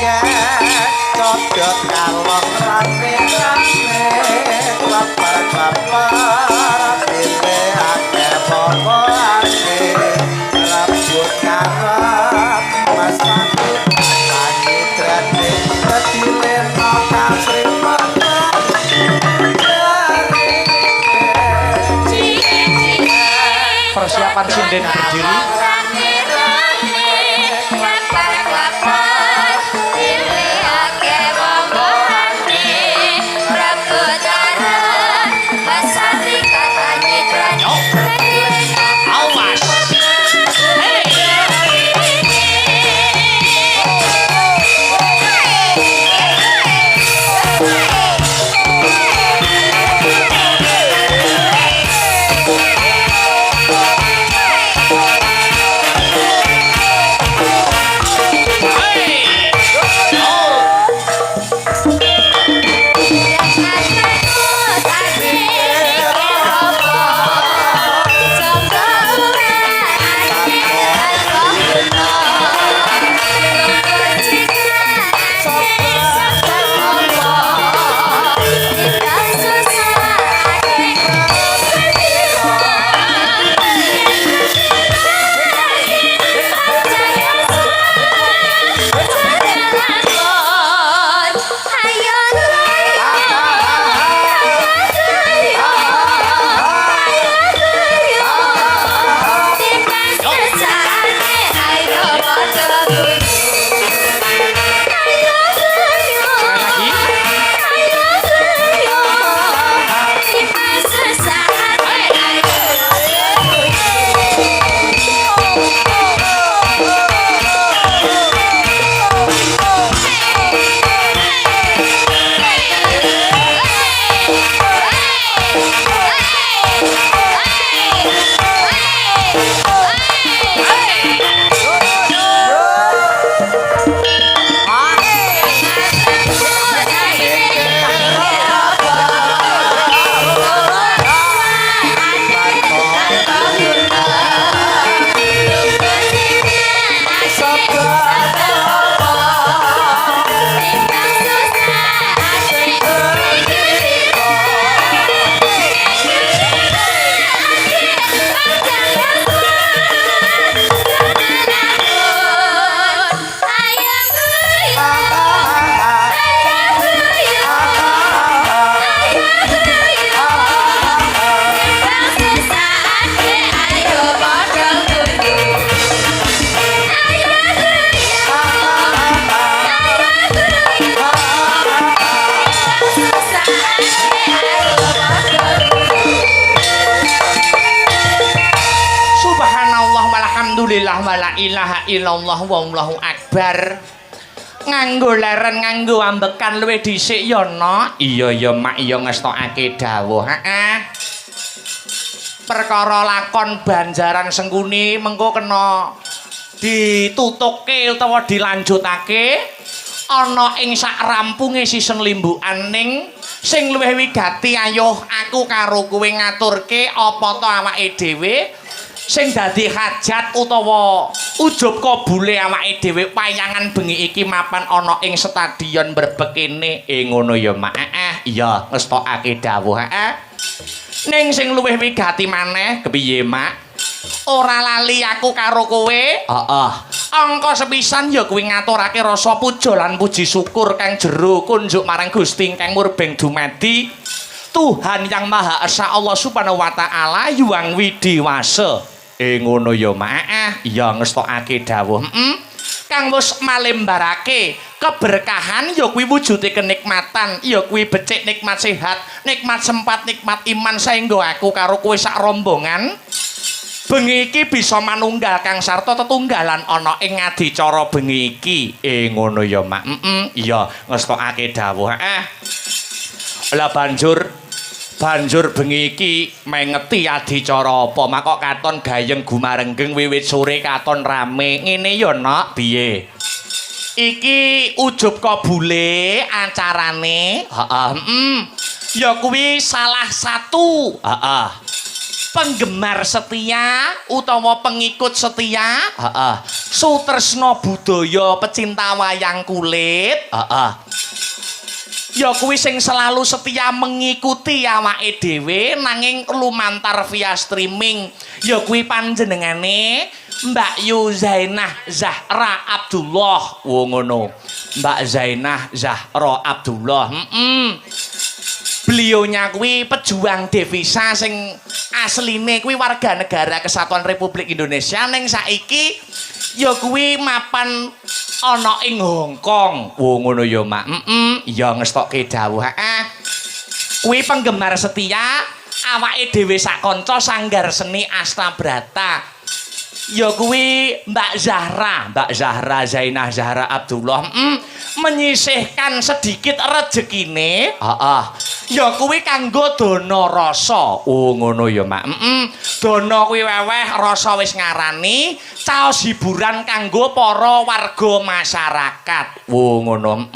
cocok kalong rame-rame lapar-lapar pilih akeh pokokake rambut ngarep mas lagi trending ketilen nota persiapan sinden berdiri. Alhamdulillah wala ilaha illallah wallahu akbar. Nganggo leren nganggo ambekan luwih dhisik ya no. Iya ya mak iya ngestokake dawuh. Heeh. Perkara lakon Banjaran Sengkuni mengko kena ditutukke utawa dilanjutake ana ing sak rampunge season limbukan ning sing luwih wigati ayo aku karo kowe ngaturke apa to awake dhewe sing dadi hajat utawa ujub kabule awake dhewe wayangan bengi iki mapan ana ing stadion Brebek kene ngono ya mak. Iya ngestokake dawuh. Ning sing luwih wigati maneh kepiye mak? Ora lali aku karo kowe. Heeh. Angka sepisan ya kuwi ngaturake rasa puja lan puji syukur kang jero kunjuk marang Gusti kang murbeng dumadi Tuhan yang Maha Esa Allah Subhanahu wa taala yuang widiwasa. Ngono ya mak. Iya ngestokake dawuh. Kang wis malembarake keberkahan ya kuwi wujude kenikmatan, ya kuwi becik nikmat sehat, nikmat sempat, nikmat iman saengga aku karo kowe sak rombongan bengi iki bisa manunggal kang sarta tetunggalan ana ing adicara bengi iki. Ngono ya mak. Iya ngestokake dawuh. Lah banjur bengi iki mengeti adicara apa mak kok katon gayeng gumarenggeng wiwit sore katon rame ngene ya nok piye iki ujub kabule acarane. Ya kuwi salah satu penggemar setia utawa pengikut setia sutresna budaya pecinta wayang kulit. Heeh. Ya kuwi sing selalu setia mengikuti awake dhewe nanging lumantar via streaming. Ya kuwi panjenengane Mbak Yu Zainah Zahra Abdullah. Wo ngono. Mbak Zainah Zahra Abdullah. Beliaunya kuwi pejuang devisa sing asline kuwi warga negara Kesatuan Republik Indonesia ning saiki ya kuwi mapan ana ing Hong Kong. Wo ngono ya, Mak. Ya ngestokke dawuh. Kuwi penggemar setia awake dhewe sak kanca Sanggar Seni Astabrata. Ya kuwi Mbak Zahra Zainah Zahra Abdullah menyisihkan sedikit rezekine. Heeh. Ya kuwi kanggo dana rasa. Oh ngono ya, Mak. Dana kuwi weweh, rasa wis ngarani, caos hiburan kanggo para warga masyarakat. Oh ngono.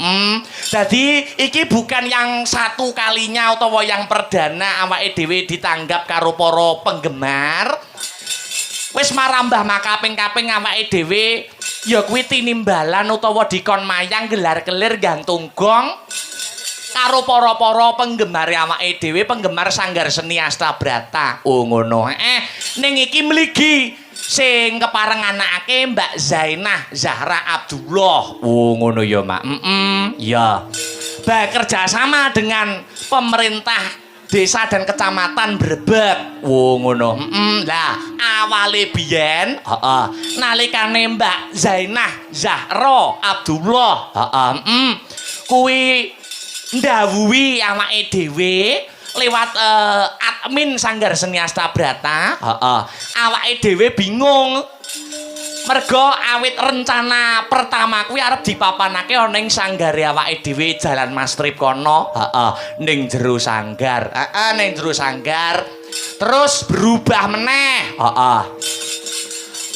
Dadi iki bukan yang satu kalinya utawa yang perdana awake dhewe ditanggap karo para penggemar. Wis marambah makaping-kaping awake dhewe ya kuwi tinimbalan utawa dikon mayang gelar-gelir gantung gong karo para-para penggemar awake dhewe, penggemar Sanggar Seni Astabrata. Oh ngono. Ning iki mligi sing kepareng anakake Mbak Zainah Zahra Abdullah. Oh ngono ya, Mak. Ya. Bekerja sama dengan pemerintah desa dan kecamatan Brebek. Wo ngono. Lah awale biyen nalikane Mbak Zainah Zahra Abdullah kuwi ndawuhi awake dhewe lewat admin Sanggar Seni Astabrata. Awake dhewe bingung mergo awit rencana pertama kuwi arep dipapanake ana ing sanggare awake dhewe Jalan Mastrip kono. Ning jero sanggar. Ning jero sanggar. Terus berubah meneh.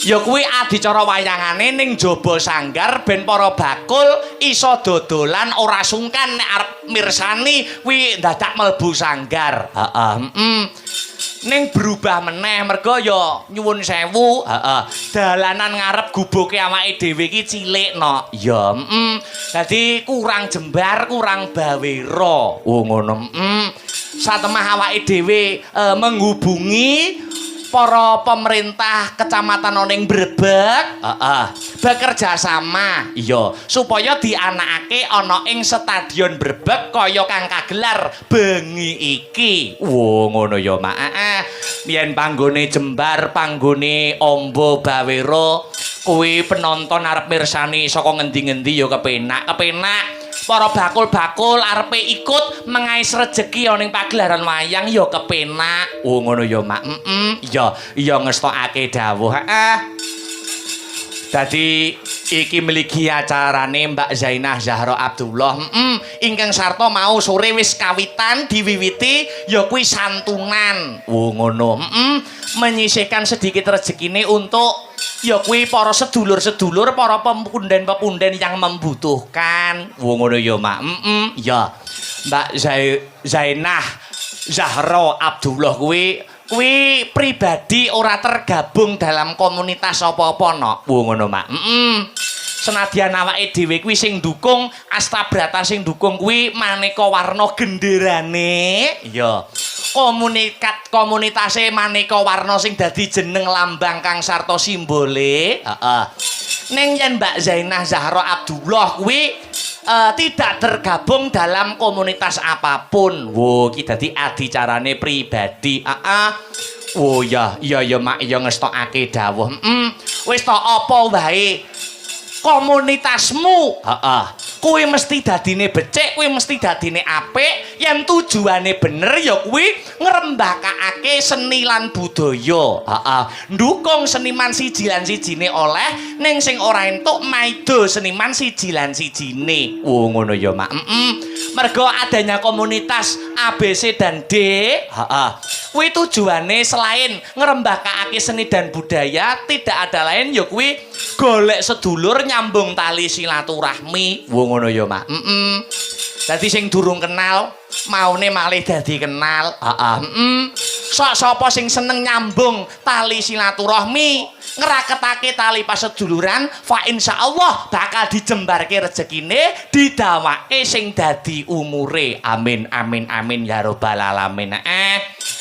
Ya kuwi adicara wayangane ning jaba sanggar ben para bakul iso dodolan ora sungkan nek arep mirsani kuwi dadak mlebu sanggar. Ning berubah meneh mergo ya nyuwun sewu, dalanan ngarep gubuke awake dhewe iki cilik no. Ya, dadi kurang jembar, kurang bawera. Oh ngono. Satemah awake dhewe menghubungi para pemerintah kecamatan oning Brebek bekerja sama iya supaya dianakake ana ing stadion Brebek kaya kang kagelar bengi iki. Wo ngono ya, Mak. Yen panggone jembar, panggone amba bawera kuwi penonton arep mirsani saka ngendi-ngendi ya kepenak para bakul-bakul arepe ikut mengais rejeki ana ing pagelaran wayang ya kepenak. Oh ngono ya, Mak. Iya ngestokake dawuh. Dadi iki mligi acarane Mbak Zainah Zahra Abdullah. Ingkang sarta mau sore wis kawitan diwiwiti ya kuwi santunan. Oh ngono. Menyisihkan sedikit rezekine untuk ya kuwi para sedulur-sedulur, para pepunden-pepunden yang membutuhkan. Wo ngono ya, Mak. Ya. Mbak Zainah Zahra Abdullah kuwi pribadi ora tergabung dalam komunitas apa-apa no. Wo ngono, Mak. Senadyan awake dhewe kuwi sing dukung Astabrata, sing dukung kuwi maneka warna genderane. Ya. Komunitase maneka warna sing dadi jeneng lambang kang sarta simbole. Ning yen Mbak Zainah Zahra Abdullah kuwi tidak tergabung dalam komunitas apapun. Wo iki dadi adicarane pribadi. Oh ya, Mak, ya ngestokake dawuh. Wis ta apa wae komunitasmu, kuwi mesti dadine becik, kuwi mesti dadine apik, yen tujuane bener ya kuwi ngrembakake seni lan budaya. Ndukung seniman siji lan sijine oleh, ning sing ora entuk maido seniman siji lan sijine. Oh ngono ya, Mak. Mergo adanya komunitas ABC dan D, kuwi tujuane selain ngrembakake seni dan budaya, tidak ada lain ya kuwi golek sedulur nyambung tali silaturahmi. Wo ngono ya, Mak. Dadi sing durung kenal maune malih dadi kenal. sok sapa sing seneng nyambung tali silaturahmi, ngraketake tali paseduluran, fa insyaallah bakal dijembarke rezekine, didawake sing dadi umure. Amin amin amin ya rabbal alamin.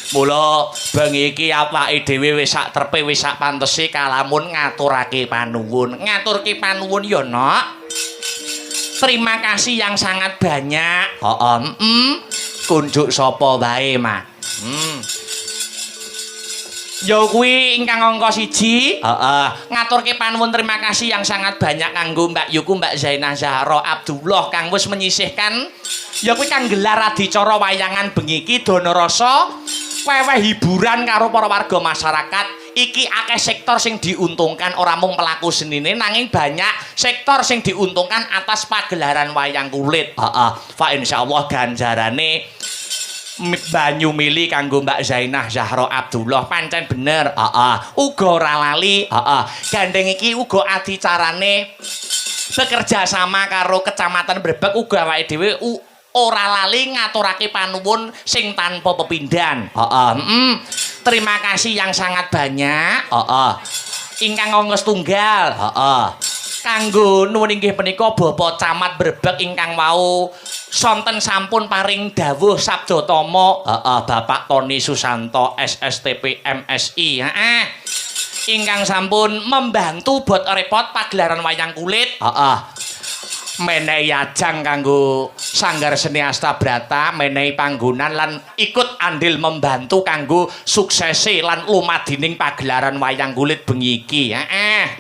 Mula bengi iki awake dhewe wis sak trepe wis sak pantese kalamun ngaturake panuwun. Ngaturke panuwun ya, Nok. Terima kasih yang sangat banyak. Kunjuk sapa wae, Mah. Ya kuwi ingkang angka 1. Ngaturke panuwun terima kasih yang sangat banyak kanggo Mbak Yuku, Mbak Zainah Zahra Abdullah kang wis menyisihkan ya kuwi kang gelar adicara wayangan bengi iki dana rasa weweh hiburan karo para warga masyarakat. Iki akeh sektor sing diuntungkan ora mung pelaku senine nanging banyak sektor sing diuntungkan atas pagelaran wayang kulit. Fa insyaallah ganjarane banyu mili kanggo Mbak Zainah Zahra Abdullah pancen bener. Uga ora lali. Gandeng iki uga adicarane bekerja sama karo Kecamatan Brebek uga awake dhewe ora lali ngaturake panuwun sing tanpa pepindhan. Terima kasih yang sangat banyak. Ingkang angka setunggal. Kanggo nuwun inggih menika Bapak Camat Brebek ingkang wau sonten sampun paring dawuh sabda tama. Bapak Tony Susanto SSTP MSI. Ingkang sampun membantu bot repot pagelaran wayang kulit. Menehi ajang kanggo Sanggar Seni Astabrata, menehi panggonan lan ikut andil membantu kanggo suksese lan lumadining pagelaran wayang kulit bengi iki.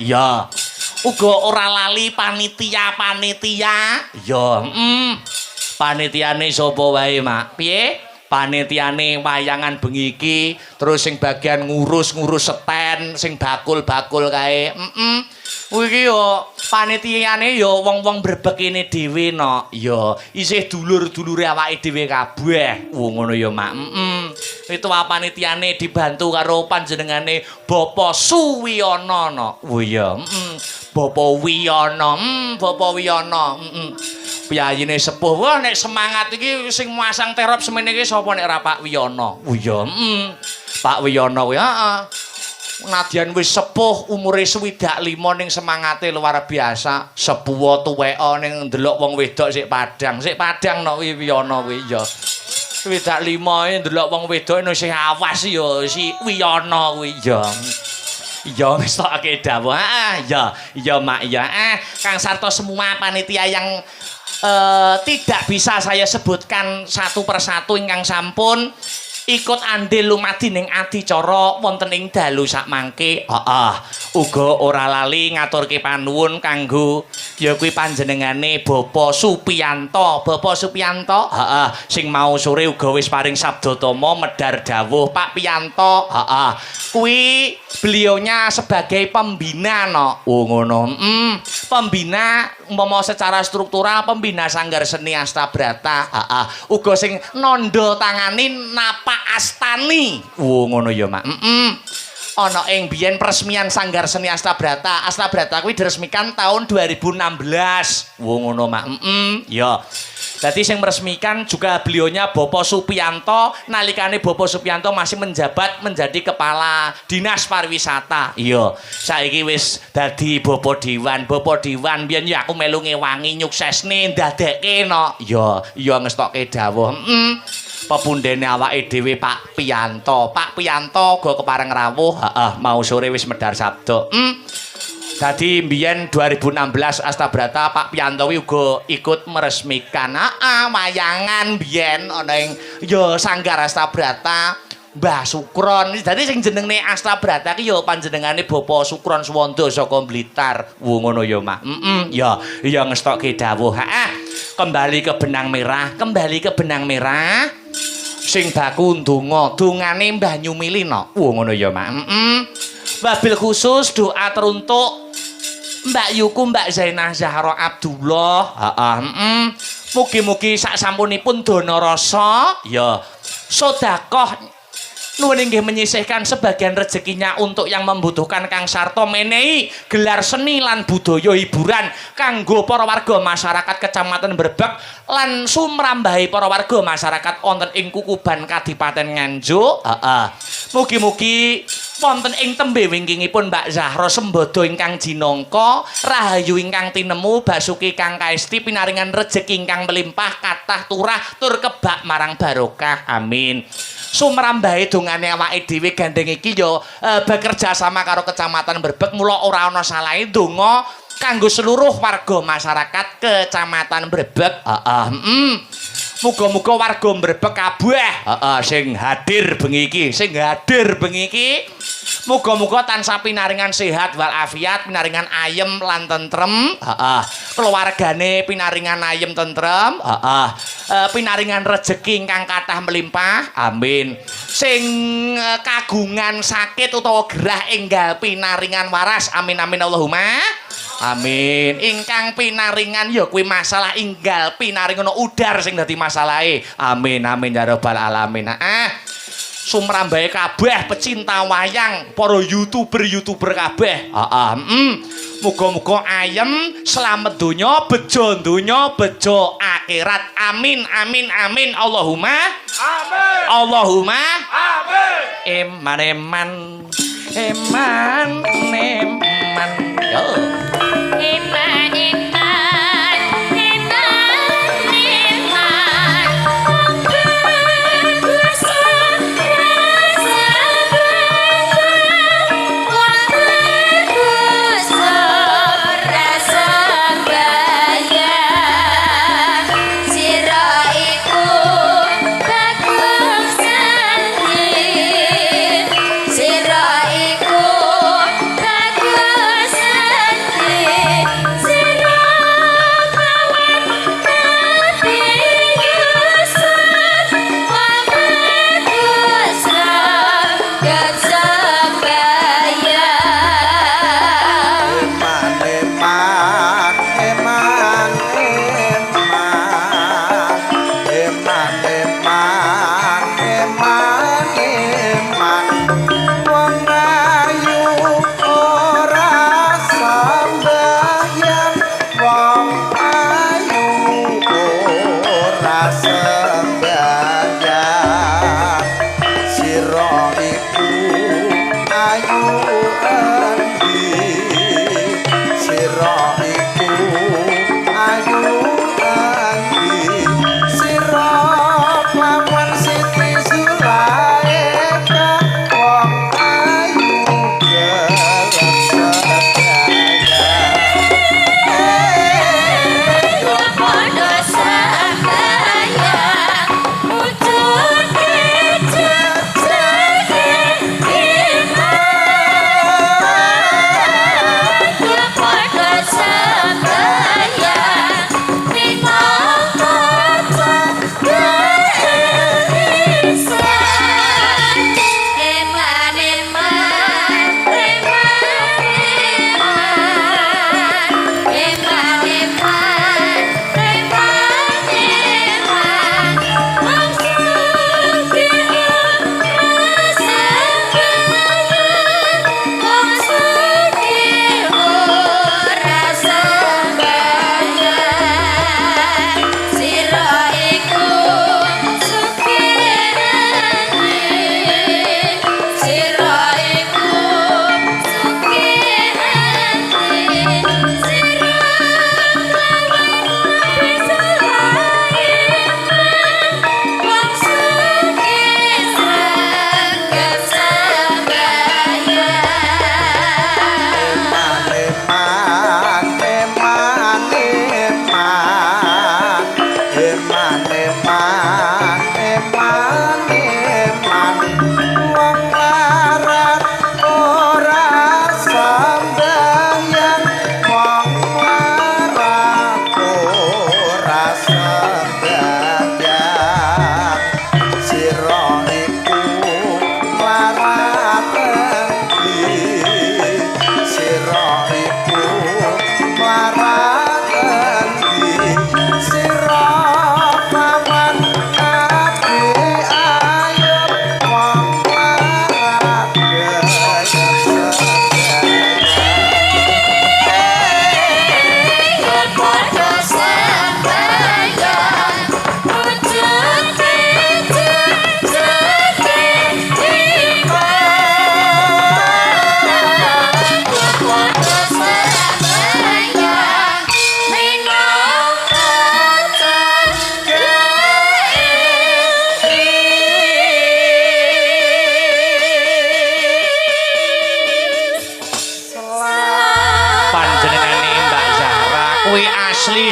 Ya. Uga ora lali panitia-panitia. Ya, panitiane sapa wae, Mak? Piye? Panitiane wayangan bengi iki, terus sing bagian ngurus-ngurus seten, sing bakul-bakul kae. Iki yo panitiane yo wong-wong Brebek kene dhewe no. Ya, isih dulur-dulure awake dhewe kabeh. Ngono ya, Mak. Itu panitiane dibantu karo panjenengane Bapak Suwiyono no. Oh iya, Bapak Wiyono, Bapak Wiyono. Piyayine sepuh. Wah nek semangat iki sing masang terop semene iki sapa nek ra Pak Wiyono? Oh iya, Pak Wiyono kuwi nadyan wis sepuh umure 65 ning semangate luar biasa. Sepuh tuweka ning ndelok wong wedok sik padang no Wiyono kuwi ya. 65 ndelok wong wedok no sing awas ya si Wiyono kuwi ya. Iya wis tokake dawuh. Ya Mak ya. Kang sarta semua panitia yang tidak bisa saya sebutkan satu persatu ingkang sampun ikut andil lumading adicara wonten ing dalu sakmangke. Uga ora lali ngaturke panuwun kanggo ya kuwi panjenengane Bapak Supiyanto. Bapak Supiyanto, sing mau sore uga wis paring sabda tama medhar dawuh. Pak Piyanto, kuwi beliaunya sebagai pembina no. Ngono. Pembina umpama secara struktural pembina Sanggar Seni Astabrata. Uga sing nondo tangani napak astani. Ngono ya, Mak. Ana ing biyen peresmian Sanggar Seni Astabrata. Astabrata kuwi diresmikan tahun 2016. Ngono, Mak. Ya. Dadi sing meresmikan juga beliaunya Bapak Supiyanto nalikane Bapak Supiyanto masih menjabat menjadi kepala Dinas Pariwisata. Iya, saiki wis dadi Bapak Dewan. Bapak Dewan biyen ya aku melu ngewangi nyuksesne ndadekke no. Iya ngestokke dawuh. Pepundhene awake dhewe Pak Piyanto. Pak Piyanto go kepareng rawuh, mau sore wis medhar sabda. Dadi mbiyen 2016 Astabrata Pak Piyanto uga ikut meresmikan wayangan mbiyen ana ing ya Sanggar Astabrata Mbah Sukron. Dadi sing jenenge Astabrata ki ya panjenengane Bapak Sukron Suwanda saka Blitar. Ngono ya, Mak. Ya ngestokke dawuh. Kembali ke benang merah. Sing baku ndonga, dongane Mbah Nyumili no. Ngono ya, Mak. Wabil khusus doa teruntuk Mbak Yuku, Mbak Zainah Zahra Abdullah. Mugi-mugi sak sampunipun dana rasa ya sedekah nuwun inggih menyisihkan sebagian rezekinya untuk yang membutuhkan Kang Sarto menehi gelar seni lan budaya hiburan kanggo para warga masyarakat Kecamatan Brebek lan sumrambahi para warga masyarakat wonten ing Kukuban Kadipaten Nganjuk. Mugi-mugi wonten ing tembe wingkingipun Mbak Zahra Sembodo ingkang jinangka rahayu ingkang tinemu basuki kang kaesti pinaringan rejeki ingkang melimpah kathah turah tur kebak marang barokah. Amin. Sumrambahe dongane awake dhewe gandeng iki ya bekerja sama karo Kecamatan Brebek mula ora ana salahe donga kanggo seluruh warga masyarakat Kecamatan Brebek. Muga-muga warga Brebek kabeh sing hadir bengi iki muga-muga tansah pinaringan sehat walafiat, pinaringan ayem lan tentrem, keluargane pinaringan ayem tentrem, pinaringan rejeki ingkang kathah melimpah. Amin. Sing kagungan sakit utawa gerah enggal pinaringan waras. Amin amin Allahumma. Amin. Ingkang pinaringan ya kuwi masalah inggal pinaringan udar sing dadi masalahe. Amin amin ya rabbal alamin. Sumrambahe kabeh pecinta wayang, para YouTuber kabeh. Muga-muga ayem, slamet donya, bejo donya, bejo akhirat. Amin amin amin Allahumma. Amin. Allahumma. Amin. Eman eman eman eman. Yo. Eman eman eman eman.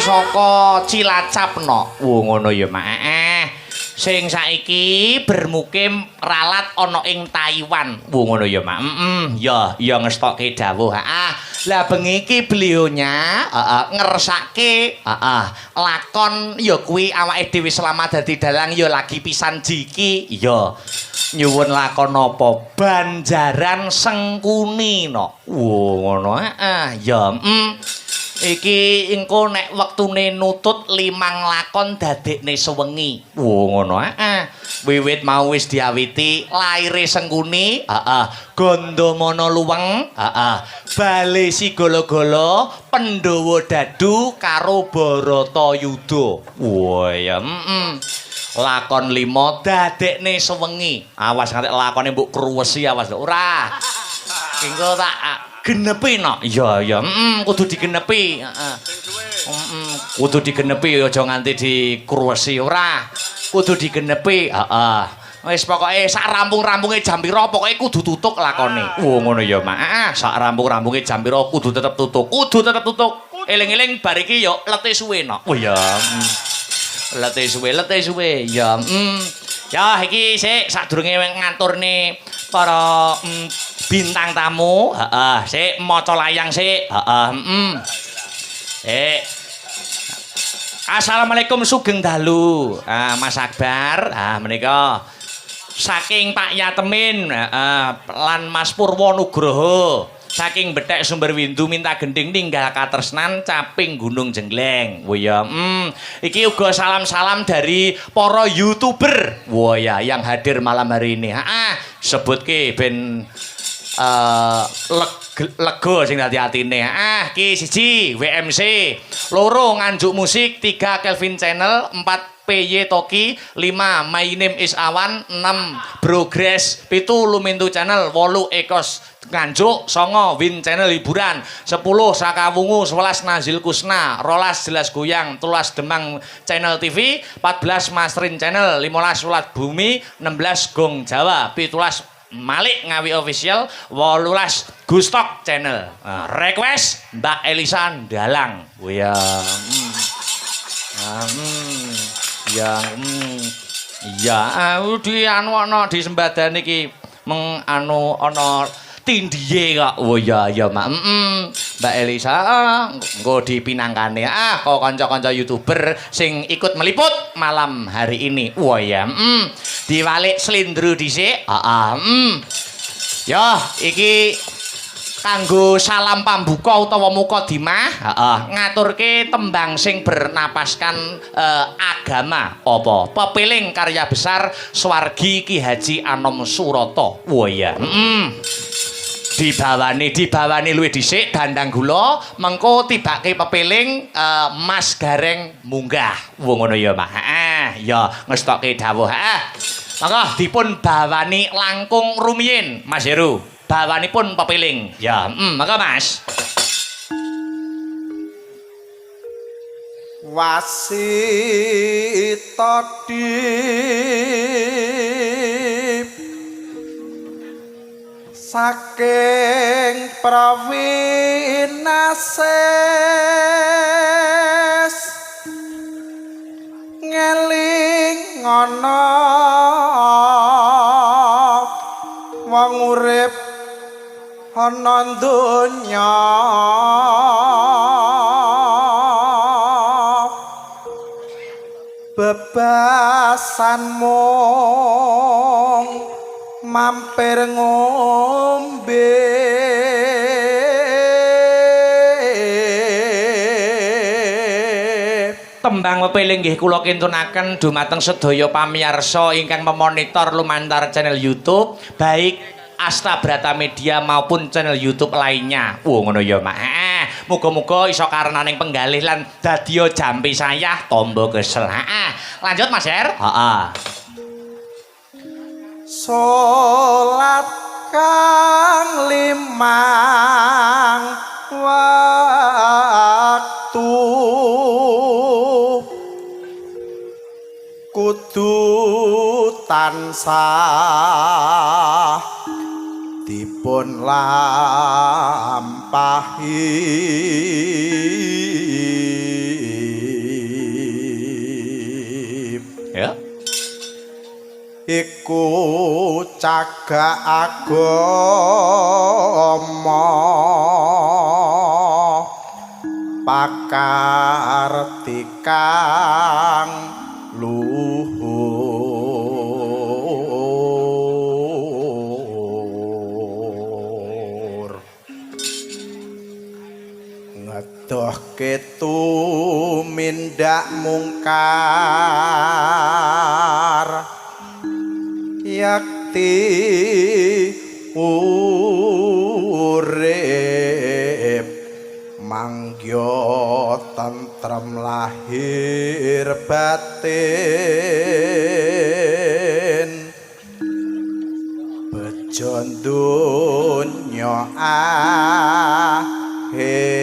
saka Cilacap no. Ngono ya, Mak. Sing saiki bermukim ralat ana ing Taiwan. Ngono ya, Mak. Ya ngestokke dawuh. Lah bengi iki beliaunya ngersake lakon ya kuwi awake dhewe selama dadi dalang ya lagi pisan jiki ya nyuwun lakon apa Banjaran Sengkuni no. Ngono ya iki engko nek wektune nutut 5 lakon dadekne sewengi. Ngono wiwit mau wis diawiti laire Sengkuni, Gandamana Luweng, Bale Si Golo-golo, Pandhawa Dadu karo Baratayuda. Wah ya lakon 5 dadekne sewengi. Awas nganti lakone mbok kruwesi awas ora. Engko tak genepi no. Iya kudu digenepi. Kudu digenepi aja nganti dikruwesi ora. Kudu digenepi. Wis pokoke sak rampung-rampunge jam pira pokoke kudu tutuk lakone. Ngono ya, Mak. Sak rampung-rampunge jam pira kudu tetep tutuk. Kudu tetep tutuk. Eling-eling bar iki ya lete suwe no. Oh ya. Lete suwe. Ya. Ya iki sik sadurunge ngaturne para bintang tamu, sik maca layang sik. Assalamualaikum sugeng dalu. Mas Akbar, menika saking Pak Yatemin lan Mas Purwo Nugroho. Saking Bethek Sumberwindu minta gending ninggal katresnan caping Gunung Jengleng. Wah ya, iki uga salam-salam dari para YouTuber. Wah ya, yang hadir malam hari ini. Sebutke ben lega sing dadi atine. Ki 1 WMC, 2 Nganjuk Musik, 3 Kelvin Channel, 4 PY Toki, 5 My Name is Awan, 6 Progress, 7 Lumintu Channel, 8 Ekos Nganjuk, 9 Win Channel Hiburan, 10 Sakawungu, 11 Nazil Kusna, 12 Jelas Goyang, 13 Demang Channel TV, 14 Masrin Channel, 15 Ulat Bumi, 16 Gong Jawa, 17 Malik Ngawi Official, 18 Gustok Channel. Request Mbak Elisa Dalang. Ya. Di anu ana di sembadan iki meng anu ana tindihe kok. Oh ya Mak. Mbak Elisa engko dipinangkane kok kanca-kanca YouTuber sing ikut meliput malam hari ini. Wah ya. Diwalik slindro dhisik. Ya, iki kanggo salam pambuka utawa mukadimah, ngaturke tembang sing bernapaskan agama apa? Pepiling karya besar Swargi Ki Haji Anom Surata. Wah ya. Dibawani luwih dhisik dandang gula, mengko tibake pepiling Mas Gareng munggah. Wong ngono ya, Mak. Ya ngestokke dawuh. Monggo dipun bawani langkung rumiyin, Mas Heru. Bawanipun pepiling. Ya, monggo Mas. Wasita saking Prawinases ngeling ana wong urip ana donya bebasan mung mampir ngombe tembang pepiling nggih kula kintunaken dumateng sedaya pamirsa ingkang memonitor lumantar channel YouTube baik Asta Brata Media maupun channel YouTube lainnya. Ngono ya, Mak. Muga-muga iso karenaning penggalih lan dadya jampi sayah tombo kesel. Lanjut Mas Her. Salat kang limang waktu kudu tansah dipun lampahi iku cagak agama pakar tikang luhur ngedohke tumindak mungkar yakti urip mangya tentrem lahir batin bejo donya akhirat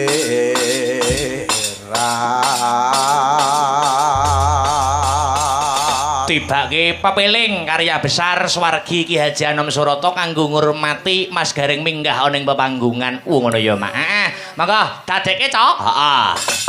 tibake pepeling karya besar swargi Ki Haji Anom Surata kanggo ngurmati Mas Gareng minggah ana ing pepanggungan ngono ya Mak. Monggo dadekke cok. Heeh.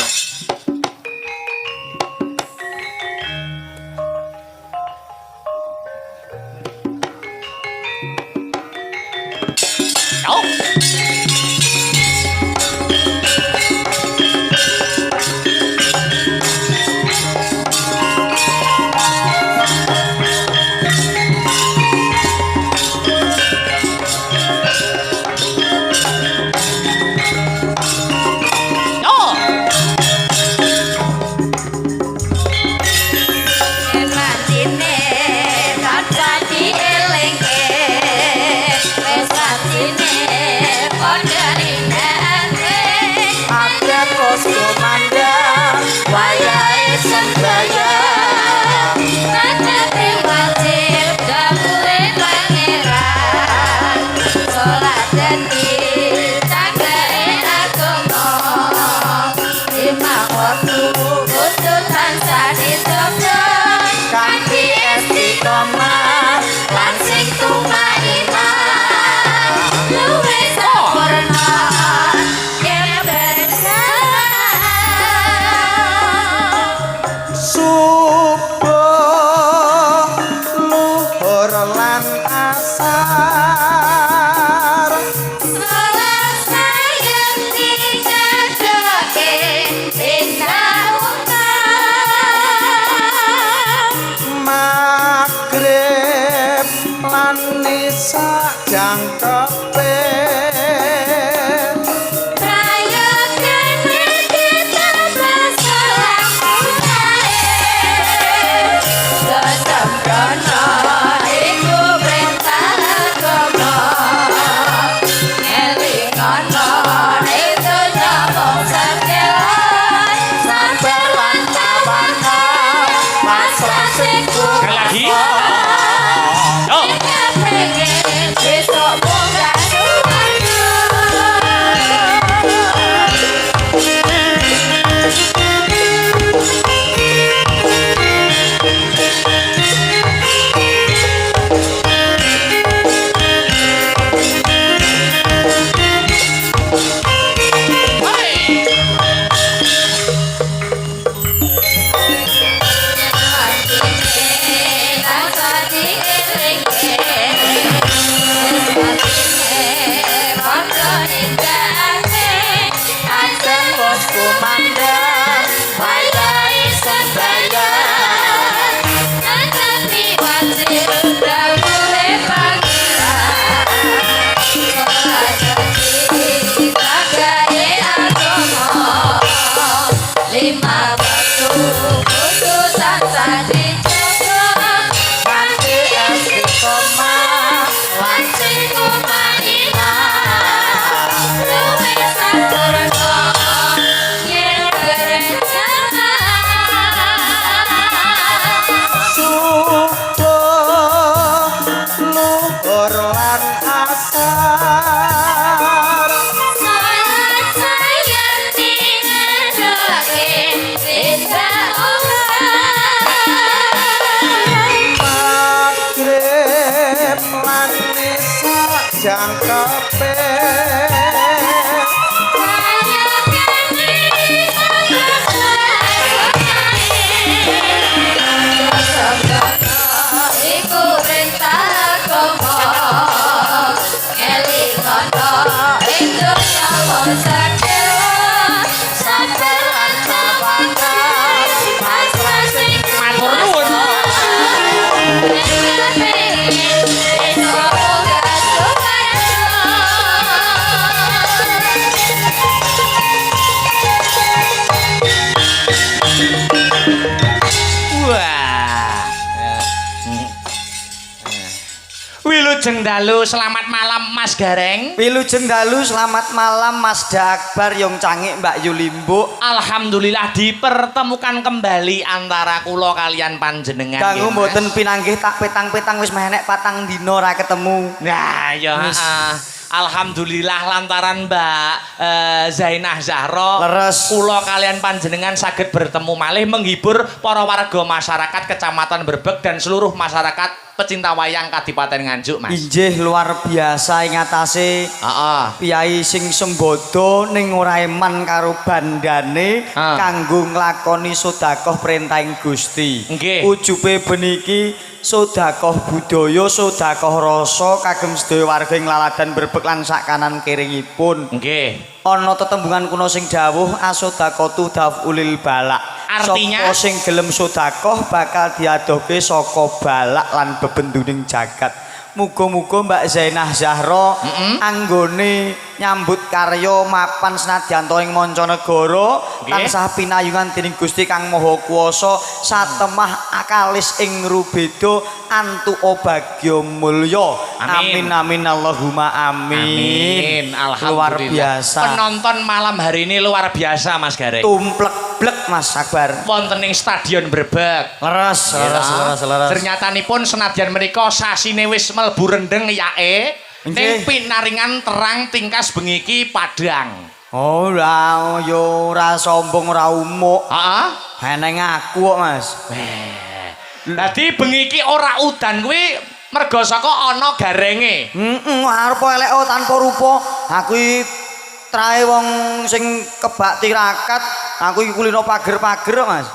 Wilujeng dalu selamat malam Mas Gareng. Wilujeng dalu selamat malam Mas Dakbar Yong Cangik Mbak Yulimbuk. Alhamdulillah dipertemukan kembali antara kula kalian panjenengan. Kanggo mboten pinanggih tak petang-petang wis menek patang dina ra ketemu. Nah, ya alhamdulillah lantaran Mbak Zainah Zahra leres kula kalian panjenengan saged bertemu malih menghibur para warga masyarakat Kecamatan Brebeg dan seluruh masyarakat pecinta wayang Kadipaten Nganjuk, Mas. inggih luar biasa ing atase piyai sing sembodo ning ora eman karo bandane kanggo nglakoni sedekah perintahing Gusti. Nggih. Ujube beniki sedekah budaya, sedekah rasa kagem sedaya warga ing Laladan Brebeg lan sak kanan kiringipun. Nggih. Ana tetembungan kuno sing dawuh asodaqatu daf'ulil balak. Artinya sapa sing gelem sedekah bakal diadohke saka balak lan bebenduning jagat. Muga-muga Mbak Zainah Zahra anggone nyambut karya mapan senadyan ing mancanegara tansah pinayungan dening Gusti Kang Maha Kuwasa satemah akalis ing rubeda antuka bagya mulya. Amin amin Allahumma amin. Alhamdulillah. Luar biasa. Penonton malam hari ini luar biasa Mas Gareng. Tumplek-blek Mas Akbar. Wonten ing Stadion Brebeg. Leres. Ternyatanipun senadyan menika sasine wis mlebu rendeng yae ning pinaringan terang tingkas bengi iki padhang. Oh lah yo ora sombong ora umuk. Heeh. Eneng aku kok Mas. Dadi bengi iki ora udan kuwi merga saka ana garenge. Arep elek tanpa rupa. Aku iki trae wong sing kebak tirakat. Aku iki kulino pager-pager Mas.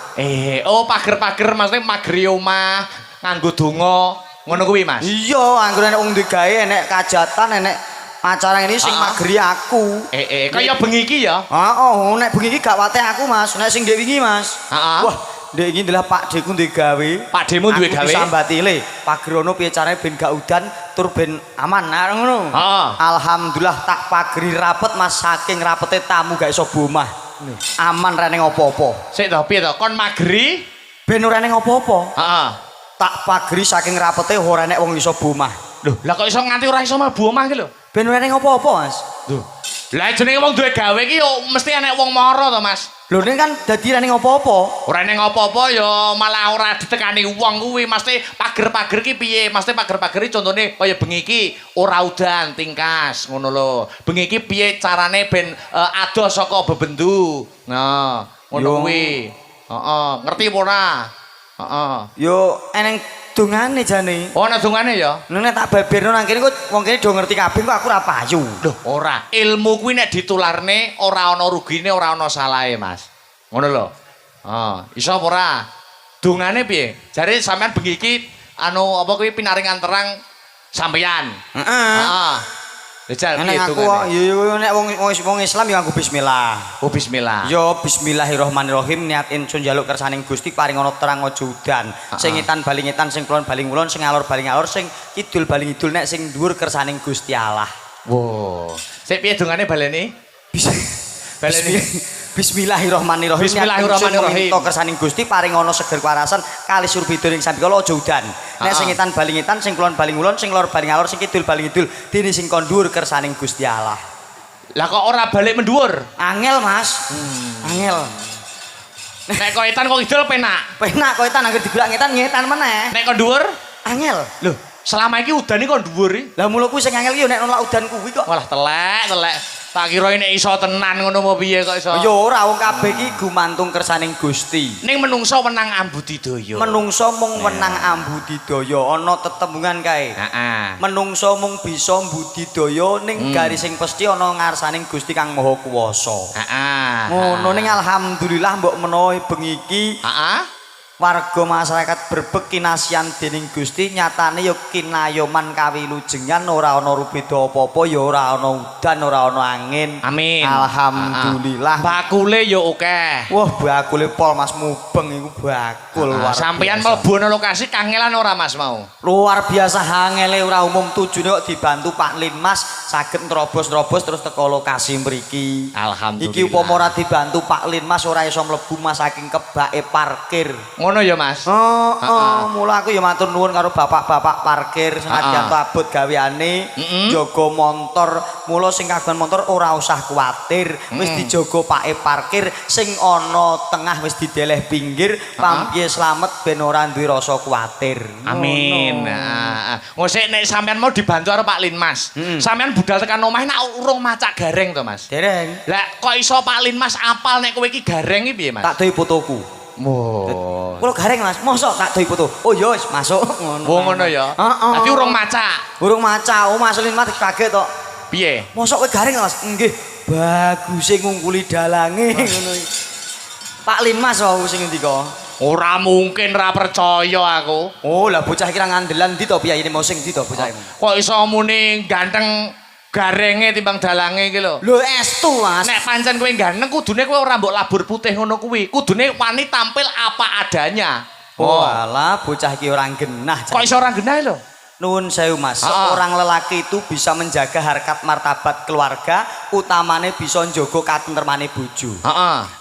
Pager-pager maksudnya mageri omah nganggo donga ngono kuwi Mas. Iya, anggere nek wong digawe enek kajatan enek acara ini sing mageri aku. Kaya bengi iki ya. Heeh, nek bengi iki gak wateh aku Mas. Nek sing ndek wingi Mas. Wah, ndek iki adalah Pak Deku duwe gawe. Pak Demu duwe gawe. Aku disambati le. Pagerono piye carane ben gak udan tur ben aman. Nah ngono. Alhamdulillah tak pageri rapet Mas saking rapete tamu gak iso bomah. Aman ra ning apa-apa. Sik to piye to? Kon mageri ben ora ning apa-apa. Heeh. Tak pageri saking rapete ora nek wong iso bomah. Lho, lah kok iso nganti ora iso mlebu omah iki lho? Ben ora ning apa-apa, Mas. Lho. Lah jenenge wong duwe gawe iki yo mesti enek wong mara to, Mas. Lho ning kan dadi ora ning apa-apa. Ora ning apa-apa ya malah ora ditekani wong kuwi, mesti pager-pager ki piye? Mesti pager-pager iki contone kaya bengi iki ora udan tingkas ngono lho. Bengi iki piye carane ben adoh saka bebendu. Nah, ngono kuwi. Heeh, ngerti apa ora? Heeh. Yo eneng dongane jane. Oh, ana dongane ya? Nek tak baberno nang kene kok wong kene do ngerti kabeh kok aku ora payu. Loh, ora. Ilmu kuwi nek ditularne ora ana rugine, ora ana salahe, Mas. Ngono lho. Iso apa ora? Dongane piye? Jare sampean bengi iki anu apa kuwi pinaringan terang sampeyan. Heeh. Lha piye dongane? Yo nek wong Islam ya nganggo bismillah. Oh, bismillah. Yo bismillahirrahmanirrahim niat ingsun njaluk kersaning Gusti paring ana terang aja udan. Sing ngitan bali ngitan, sing kulon bali ngulon, sing alor bali ngalor, sing kidul bali ngidul nek sing dhuwur kersaning Gusti Allah. Wow. Sik piye dongane baleni? Baleni. Bismillahirrahmanirrahim. Bismillahirrahmanirrahim. Minta kersaning Gusti paring ana seger kewarasan kali surbida ing sambikala aja udan. Nek sing ngitan bali ngitan, sing kulon bali ngulon, sing lor bali ngalor, sing kidul bali ngidul, dene sing kon dhuwur kersaning Gusti Allah. Lah kok ora balik mendhuwur? Angel, Mas. Angel. Nek kok etan kok kidul penak. Penak kok etan anggere digolak ngetan ngetan meneh. Nek kon dhuwur? Angel. Loh, selama iki udane kok dhuwur iki? Lah mula kuwi sing angel iki nek nolak udan kuwi kok. Walah telek. Tak kira nek iso tenan ngono apa piye kok iso. Ya ora wong kabeh iki gumantung kersaning Gusti. Ning menungso wenang ambudidaya. Menungso mung wenang ambudidaya, ana tetembungan kae. Heeh. Menungso mung bisa mbudidaya ning garising pesti ana ngarsaning Gusti Kang Maha Kuwasa. Heeh. Ngono ning alhamdulillah mbok menawa bengi iki Heeh. warga masyarakat Brebeg kinasian dening Gusti nyatane ya kinayoman kawilujengan ora ana rubeda apa-apa ya ora ana udan ora ana angin. Amin. Alhamdulillah. Bakule ya akeh. Wah, bakule pol Mas mubeng iku bakul luar. Sampeyan mlebu ana lokasi kangelan ora Mas mau? Luar biasa hangele ora umum tujune kok dibantu Pak Linmas saged nerobos-nerobos terus teko lokasi mriki. Alhamdulillah. Iki upama ora dibantu Pak Linmas ora iso mlebu Mas saking kebake parkir. Ngono ya Mas. Mula aku ya matur nuwun karo bapak-bapak parkir senadyan abot gaweane jaga montor. Mula sing kagungan montor ora usah kuwatir, wis dijaga pake parkir sing ana tengah wis dideleh pinggir, pampiye slamet ben ora duwe rasa kuwatir. Amin. Ngosek nek sampean mau dibantu karo Pak Linmas. Sampean budal tekan omah nek urung macak gareng to, Mas. Dereng. Lah kok iso Pak Linmas apal nek kowe iki gareng iki piye, Mas? Tak doi fotoku. Wo. Kulo gareng Mas, mosok tak doi foto. Oh ya wis masuk ngono. Wo ngono ya. Dadi urung macak. Urung maca, Mas Linmas kaget tok. Piye? Mosok kowe gareng Mas? Nggih, baguse ngungkuli dalange ngono iki. Pak Linmas wae sing ngendika. Ora mungkin ra percaya aku. Oh, lah bocah iki ra ngandelan ndi to piyayine mau sing ndi to bocah iki. Kok iso muni ganteng garenge timbang dalange iki lho. Lho estu Mas. Nek pancen kowe ganteng kudune kowe ora mbok labur putih ngono kuwi. Kudune wani tampil apa adanya. Oh, alah bocah iki ora genah. Kok iso ora genah lho? Nuwun sewu Mas, seorang lelaki itu bisa menjaga harkat martabat keluarga, utamane bisa njogo katentremane bojo.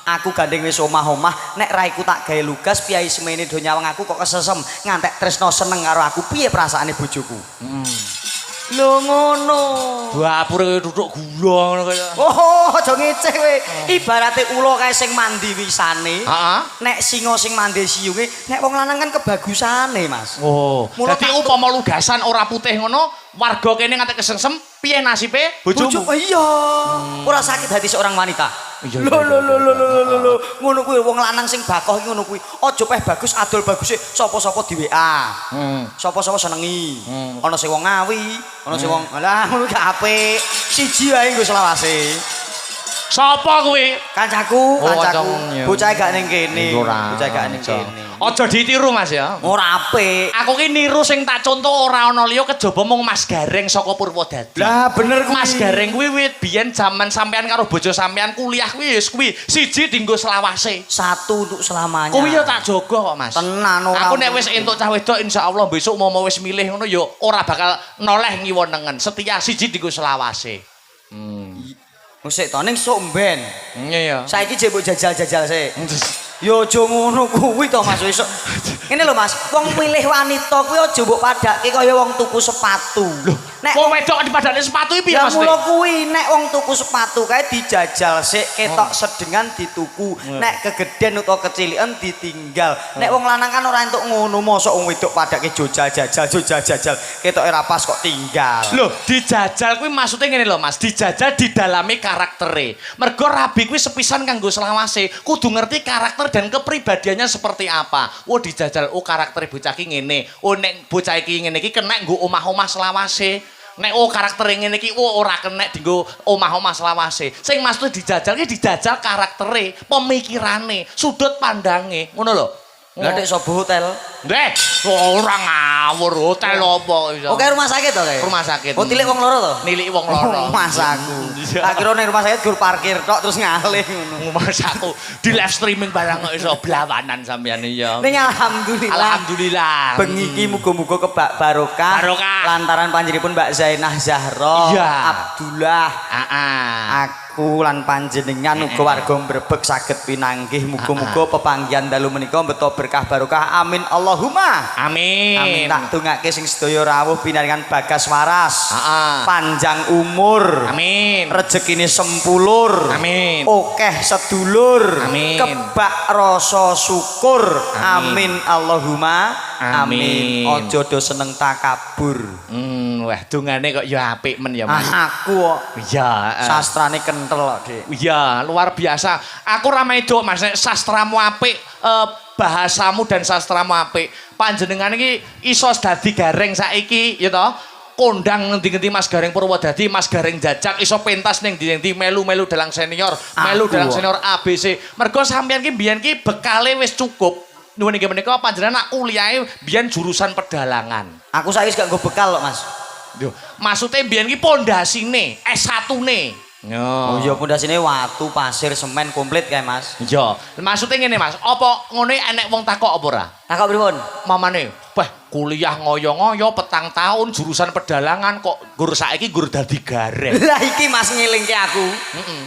Aku gandeng wis omah-omah, nek raiku tak gawe lugas piyai semene do nyawang aku kok kesesem ngantek tresno seneng karo aku, piye perasaane bojoku? Lho ngono. Dapur duduk gula ngono kaya. Oh, aja ngeceh kowe. Ibarate ula kae sing mandi wisane. Nek singa sing mandi siyunge, nek wong lanang kan kebagusane, Mas. Oh. Dadi upama lugasan ora putih ngono, warga kene ngantek kesengsem, piye nasibe bojomu? Iya. Ora sakit hati seorang wanita. Iya. Lho. Ngono kuwi wong lanang sing bakoh iki ngono kuwi. Aja peh bagus adol baguse sapa-sapa di WA. Sapa-sapa senengi. Ana sing wong ngawi, ana sing wong alah ngono gak apik. Siji wae nggo selawase. Sapa kuwi? Kancaku. Iya. Bocah gak ning kene. Bocah gak ning kene. Aja ditiru Mas ya. Ora apik. Aku ki niru sing tak contoh ora ana liya kejaba mung Mas Gareng saka Purwodadi. Lah bener kuwi. Mas Gareng kuwi wit biyen jaman sampean karo bojo sampean kuliah kuwi wis kuwi siji dienggo selawase. Satu untuk selamanya. Kuwi ya tak jaga kok Mas. Tenan ora. Aku nek wis entuk cah wedok insyaallah besok mau wis milih ngono ya ora bakal noleh ngiwonengen. Setia siji dienggo selawase. Musik to ning sok mben. Iya. Saiki jek mbok jajal-jajal sik. Yo aja ngono kuwi to Mas esuk. Ngene lho Mas, wong milih wanita kuwi aja mbok padake kaya wong tuku sepatu. Nek wong wedok dipadane sepatu iki piye Mas? Ya mula kuwi nek wong tuku sepatu kae dijajal sik ketok sedengan dituku. Nek kegeden utawa kecilikan ditinggal. Nek wong lanang kan ora entuk ngono, mosok wong wedok padake jajal ketok ora pas kok tinggal. Lho, dijajal kuwi maksudnya ngene lho Mas, dijajal didalami karaktere. Mergo rabi kuwi sepisan kanggo selawase, kudu ngerti karakter dan kepribadiannya seperti apa. Oh dijajal, oh karakter bocah iki ngene. Oh nek bocah iki ngene iki kena nggo omah-omah selawase. Nek oh karakter ngene iki oh ora kena dienggo omah-omah selawase. Sing maksud dijajal iki dijajal karaktere, pemikirane, sudut pandange. Ngono lho. Lah nek sobo hotel. Ndek, ora ngawur hotel apa iso. Oke rumah sakit to kae. Rumah sakit. Oh tilik wong loro to? Nilik wong loro. Mas aku. Tak kira ning rumah sakit gur parkir tok terus ngalih ngono. Mas aku di live streaming barang kok iso blawanan sampean ya. Ning alhamdulillah. Alhamdulillah. Bengi iki muga-muga kebak barokah. Lantaran panjenenganipun Mbak Zainah Zahra Abdullah. Aku lan panjenengan uga warga Mbrebeg saged pinanggih muga-muga pepanggihan dalu menika beto berkah barokah. Amin Allahumma. Amin. Amin. Tak tungake sing sedaya rawuh pinaringan bagas waras. Panjang umur. Amin. Rezekine sempulur. Amin. Okeh sedulur. Amin. Kebak rasa syukur. Amin Allahumma. Amin. Aja do seneng takabur. Wah dungane kok ya apik men ya Mas. Aku kok. Iya. Sastrane kentel kok, Dik. Iya, luar biasa. Aku ra medo Mas, nek sastramu apik, bahasamu dan sastramu apik. Panjenengan iki iso dadi gareng saiki, ya toh? Kondang ngendi-ngendi Mas Gareng Purwodadi, Mas Gareng Jajak iso pentas ning ndi-ndi melu-melu dalang senior, melu dalang senior ABC. Mergo sampeyan ki biyen ki bekale wis cukup. Nuwun inggih menika panjenengan nak kuliahe biyen jurusan pedalangan. Aku saiki gak nggo bekal kok, Mas. Yo, maksudnya biyen ki pondasine, S1-ne. Oh iya pondasine watu, pasir, semen komplit kae Mas. Iya, maksudnya ngene Mas, apa ngene enek wong takok apa ora? Takok pripun? Mamane, wah kuliah ngoyo-ngoyo petang tahun jurusan pedalangan kok gur saiki gur dadi gareng. Lah iki Mas ngelingke aku.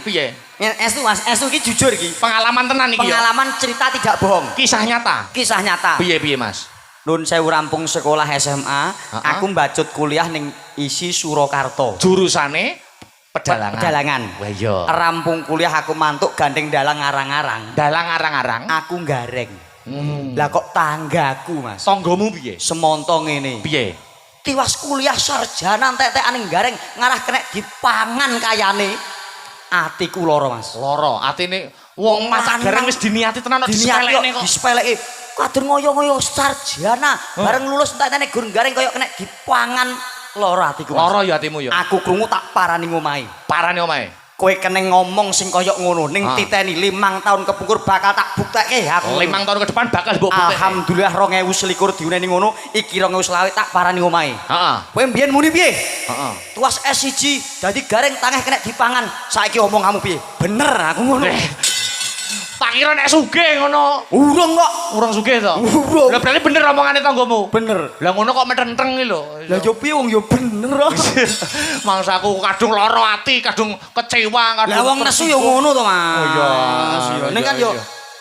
Piye? Estu Mas, estu iki jujur iki. Pengalaman tenan iki ya. Pengalaman cerita tidak bohong. Kisah nyata. Kisah nyata. Piye Mas? Nun sewu rampung sekolah SMA, aku mbacut kuliah ning isi Surakarta. Jurusane pedalangan. Pedalangan. Wah iya. Rampung kuliah aku mantuk gandeng dalang arang-arang. Dalang arang-arang. Aku gareng. Lah kok tanggaku Mas. Tanggamu piye? Semonto ngene. Piye? Tiwas kuliah sarjana entek-entekan ning gareng ngarah kena dipangan kayane. Atiku lara Mas. Loro, atine wong masak gareng wis diniati tenan kok disepelekne kok. Disepeleki. Kadur ngoyo-ngoyo sarjana, bareng lulus entek-entek gur gareng kaya kena dipangan lara atiku. Loro ya atimu ya. Aku krungu tak parani ngomahe. Parane omahe. Kowe kene ngomong sing kaya ngono ning titeni 5 tahun kepungkur bakal tak buktekke aku. 5 tahun ke depan bakal mbok buktekke. Alhamdulillah 2021 diuneni ngono, iki 2020 tak parani ngomahe. Heeh. Kowe mbiyen muni piye? Heeh. Tuas S1 dadi gareng tangeh kena dipangan. Saiki omong kamu piye? Bener aku ngono. Tak kira nek sugih ngono. Urung kok. Urung sugih to? Urung. Lah berarti bener omongane tanggomu. Bener. Lah ngono kok metenteng iki lho. Lah yo piye wong yo bener. Mangsaku kadung lara ati, kadung kecewa, kadung. Lah wong nesu yo ngono to, Mas. Oh iya. Ning kan yo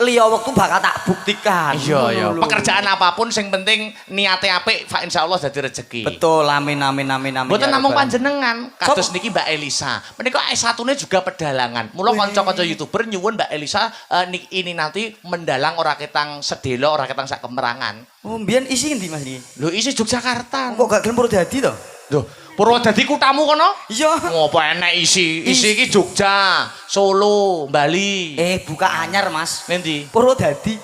liya wektu bakal tak buktikan. Iya. Pekerjaan apapun sing penting niate apik, insyaallah dadi rezeki. Betul, amin amin amin amin. Mboten namung panjenengan, kados niki Mbak Elisa. Menika S1-ne juga pedalangan. Mula kanca-kanca YouTuber nyuwun Mbak Elisa ini nanti mendalang ora ketang sedelo, ora ketang sak kemerangan. Oh, mbiyen isi endi Mas niki? Lho isi Yogyakarta. Kok gak gelem Purwodadi to? Lho, Purwodadi kutamu kono? Iya. Ngopo enek isi? Isi iki Jogja, Solo, Bali. Buka anyar, Mas. Nendi? Purwodadi.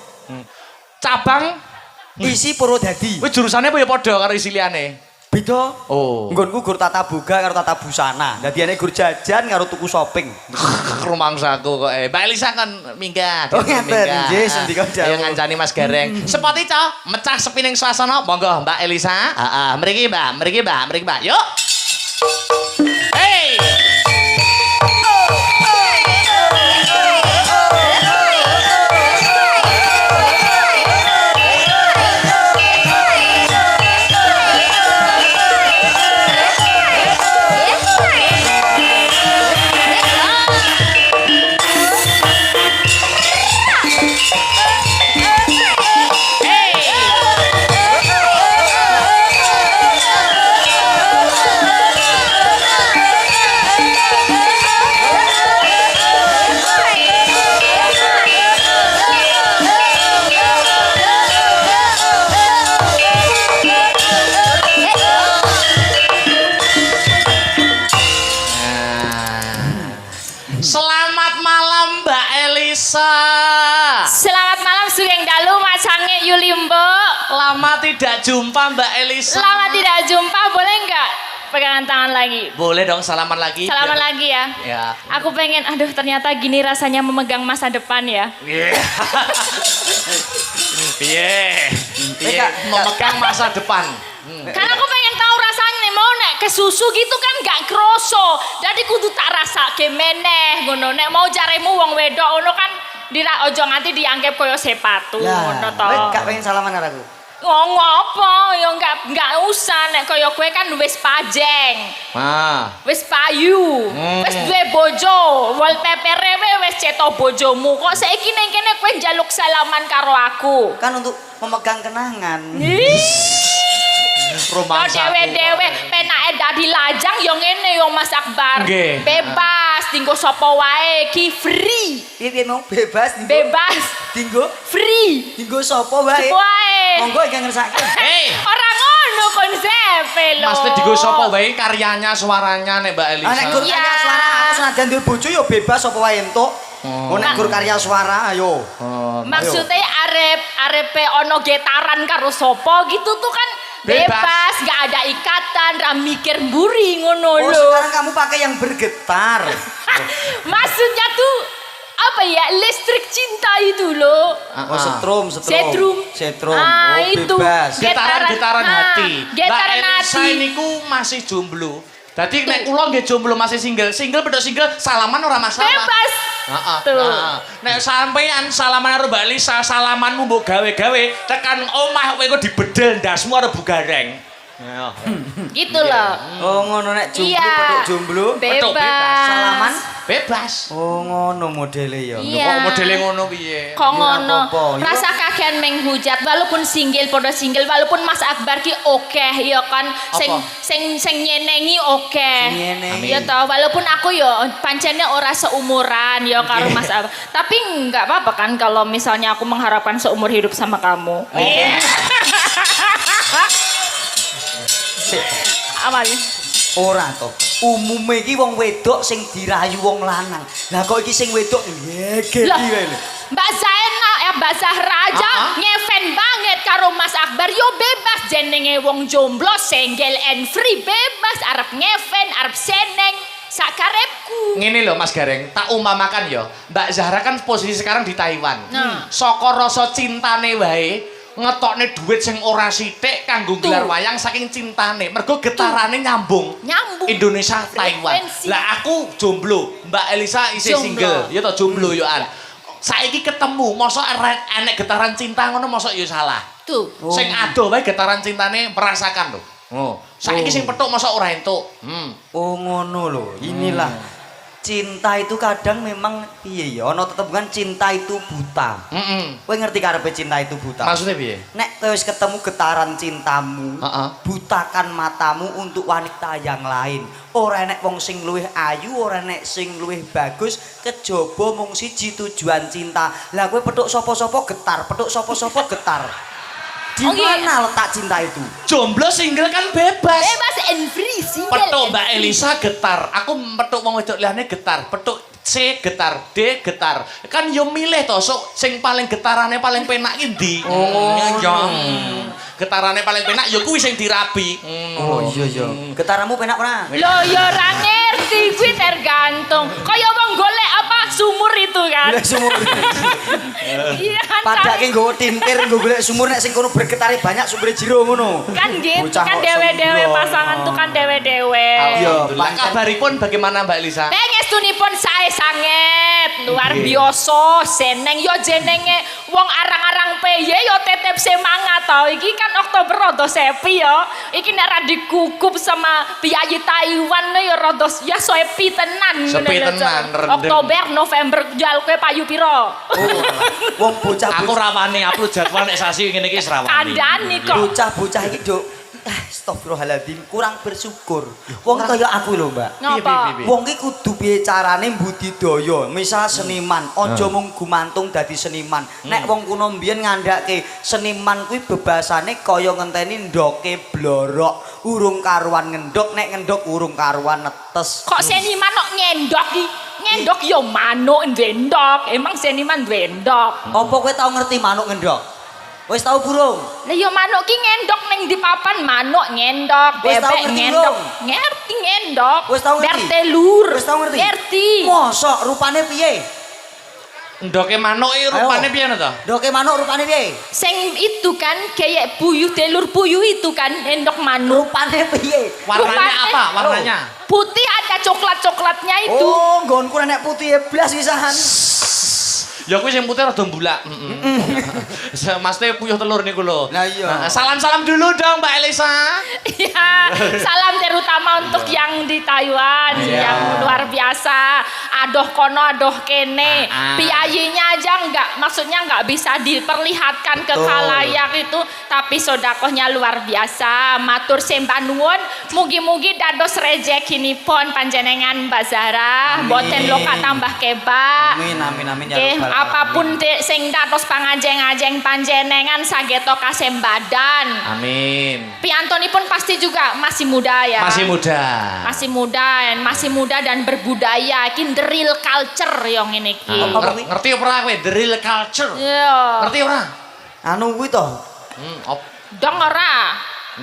Cabang Isi Purwodadi. wis jurusane apa ya padha karo isi liyane? Beda. Oh. Nggonku gur tata boga karo tata busana. Dadi ane gur jajan karo tuku shopping. Rumangsaku kok Mbak Elisa kan minggah. Oh, ngeten. Nggih, sendika jauh. Ayo ngancani Mas Gareng. Sepot ico, mecah sepining swasana. Monggo Mbak Elisa. Heeh, mriki Mbak. Yuk. Hey. Selamat malam Mbak Elisa. Selamat malam Sugeng Dalu Mas Sange Yulimbo. Lama tidak jumpa Mbak Elisa. Lama tidak jumpa, boleh nggak pegangan tangan lagi? Boleh dong, salaman lagi. Salaman lagi ya. Ya. Aku pengen, aduh ternyata gini rasanya memegang masa depan ya. Piye? Memegang masa depan. Karena aku pengen tahu rasanya nih, mau nek ke susu gitu kan gak kroso. Jadi kudu tak rasa meneh ngono. Nek mau jaremu wong wedok ngono kan dira ojo nganti dianggap koyo sepatu ngono to. Kowe gak pengen salaman karo aku? Ngomong apa? Ya enggak usah nek kaya kowe kan wis pajeng. Wis payu. Wis duwe bojo, wallpaper-e wis ceto bojomu. Kok saiki ning kene kowe njaluk salaman karo aku? Kan untuk memegang kenangan. Yo dewe-dewe penake dadi lajang yo ngene yo Mas Akbar. Nggih. Bebas dinggo sapa wae, ki free. Piye mau bebas? Bebas. Dinggo Free. dinggo sapa wae? Wae. Monggo ingkang ngersake. Hei, Ora ngono konsepe lho. Mas digo sapa wae karyanya, suaranya nek Mbak Elisa. Nek gur karya suara aku senajan duwe bojo ya bebas sapa wae entuk. Nek gur karya suara ayo. Maksudnya arepe ono getaran karo sopo gitu tuh kan bebas, gak ada ikatan, ra mikir mburi ngono Oh, lho. sekarang kamu pakai yang bergetar. Maksudnya tuh apa ya, listrik cinta itu loh. Oh, setrum. Setrum. Oh, itu. bebas. Getaran Nah, hati. getaran Mbak Elisa hati. niku masih jomblo. Dadi nek kula nggih jomblo masih single pedhok single salaman ora masalah. Bebas. Heeh. Tuh. Nek sampean salaman karo Mbak Lisa, salamanmu mbok gawe-gawe tekan omah kowe kok dibedel ndasmu karo bugareng. Ya. Gitu loh. Oh ngono nek jomblo Iya. petuk jomblo. Petuk bebas. Bebas. Salaman Bebas. oh ngono modele ya. Iya. Kok modele ngono piye? Kok ngono. apa-apa, ya. Rasa kakean menghujat walaupun single podo single walaupun Mas Akbar ki oke ya kan sing nyenengi oke. Sing nyenengi. Ya toh walaupun aku yo pancene ora seumuran ya karo Mas Akbar. Tapi enggak apa-apa kan kalau misalnya aku mengharapkan seumur hidup sama kamu. Apa ya? Ora to. Umume iki wong wedok sing dirayu wong lanang. Lah kok iki sing wedok ngegeki Lah, wae lho. Mbak Zaina ya Mbak Zahra aja ngefen banget karo Mas Akbar yo bebas jenenge wong jomblo single and free bebas arep ngefen arep seneng sakarepku. Ngene lho Mas Gareng, tak umpamakan ya. Mbak Zahra kan posisi sekarang di Taiwan. Nah. Saka rasa cintane wae ngetokne duit sing ora sithik kanggo gelar wayang saking cintane. Mergo getarane nyambung. Indonesia Taiwan. Lah aku jomblo, Mbak Elisa isih single. Ya to jomblo yo an. Saiki ketemu, mosok enek getaran cinta ngono mosok yo salah. Tuh. Sing adoh wae getaran cintane merasakan lho. Oh, saiki sing petuk mosok ora entuk. Oh ngono lho. Inilah cinta itu kadang memang piye ya ana tetepungan cinta itu buta. Kowe ngerti karepe cinta itu buta? Maksudnya piye? Nek kowe wis ketemu getaran cintamu, butakan matamu untuk wanita yang lain. Ora enek wong sing luwih ayu, ora enek sing luwih bagus, kejaba mung siji tujuan cinta. Lah kowe petuk sapa-sapa getar, petuk sapa-sapa getar. Di mana letak cinta itu? Jomblo single kan bebas. Bebas and free single. Petuk Mbak Elisa getar, aku petuk wong wedok liyane getar, petuk C getar, D getar. Kan yo milih to, sok sing paling getarane paling penak ki ndi? Getarane paling penak ya kuwi sing dirabi. Oh iya iya. Getaranmu penak ora? Lo yo ora ngerti kuwi tergantung. Kaya wong golek apa sumur itu kan. Golek sumur. Iya kan. Padake nggo tintir nggo golek sumur nek sing kono bergetare banyak sumber jero ngono. Kan gitu Bocah kan kok dewe-dewe sembrono. pasangan tuh kan dewe-dewe. Iya, Lah kabaripun bagaimana Mbak Elisa? Pengestunipun sae sanget luar biasa seneng yo jenenge wong arang-arang peye yo tetep semangat to iki kan Oktober rada sepi yo iki nek ra dikukup sama piyayi Taiwan yo rada ya sepi tenan Sepi tenan, rendem. Oktober November jal kowe payu piro Wong bocah Aku rawani upload jadwal nek sasi ngene iki rawani. kandhani kok bocah iki Duk. Astagfirullahaladzim kurang bersyukur. Wong kaya aku lho, Mbak. ngapa Wong ki kudu piye carane budidaya. Misal seniman, aja mung gumantung dadi seniman. Nek wong kuno mbiyen ngandhake seniman kuwi bebasane kaya ngenteni ndoke blorok, urung karuan ngendhok, nek ngendhok urung karuan netes. kok seniman kok ngendok ki ngendok yo manuk ndendok emang seniman ndendok Apa kowe tau ngerti manuk ngendhok? Wis tau burung? lah yo manuk ki ngendok ning di papan manuk ngendok Wis tau bebek ngerti ngendok belum? ngerti ngendok Wis tau ngerti? bertelur Wis tau ngerti? ngerti Mosok rupane piye? Ndoke manuk iki rupane piye to? Ndoke manuk rupane piye? sing itu kan kayak puyuh telur puyuh itu kan endok manuk Rupane piye? Warnanya Rupane- apa? Warnanya? putih ada coklat-coklatnya itu Oh, nggonku nek putih blas pisan. Ya kuwi sing putih rada mbulak. Maksudnya puyuh telur niku lho. Nah, iya. Salam-salam dulu dong Mbak Elisa. Ya, salam terutama untuk yang di Taiwan yang luar biasa. Adoh kono, adoh kene. Piyayinya aja maksudnya nggak bisa diperlihatkan ke khalayak itu, tapi sodakohnya luar biasa. Matur sembah nuwun, mugi-mugi dados rezekinipun panjenengan Mbak Zahra, boten loka tambah kebak. Amin amin amin ya Nggih, rabbal apapun sing dados pangajeng-ajeng panjenengan sageta kasembadan. Amin. Piantonipun pasti juga masih muda ya. Masih muda. Masih muda dan berbudaya. Iki the real culture yang ini ki. Ngerti ora kowe the real culture? Iya. Ngerti ora? Anu kuwi to. Dong ora.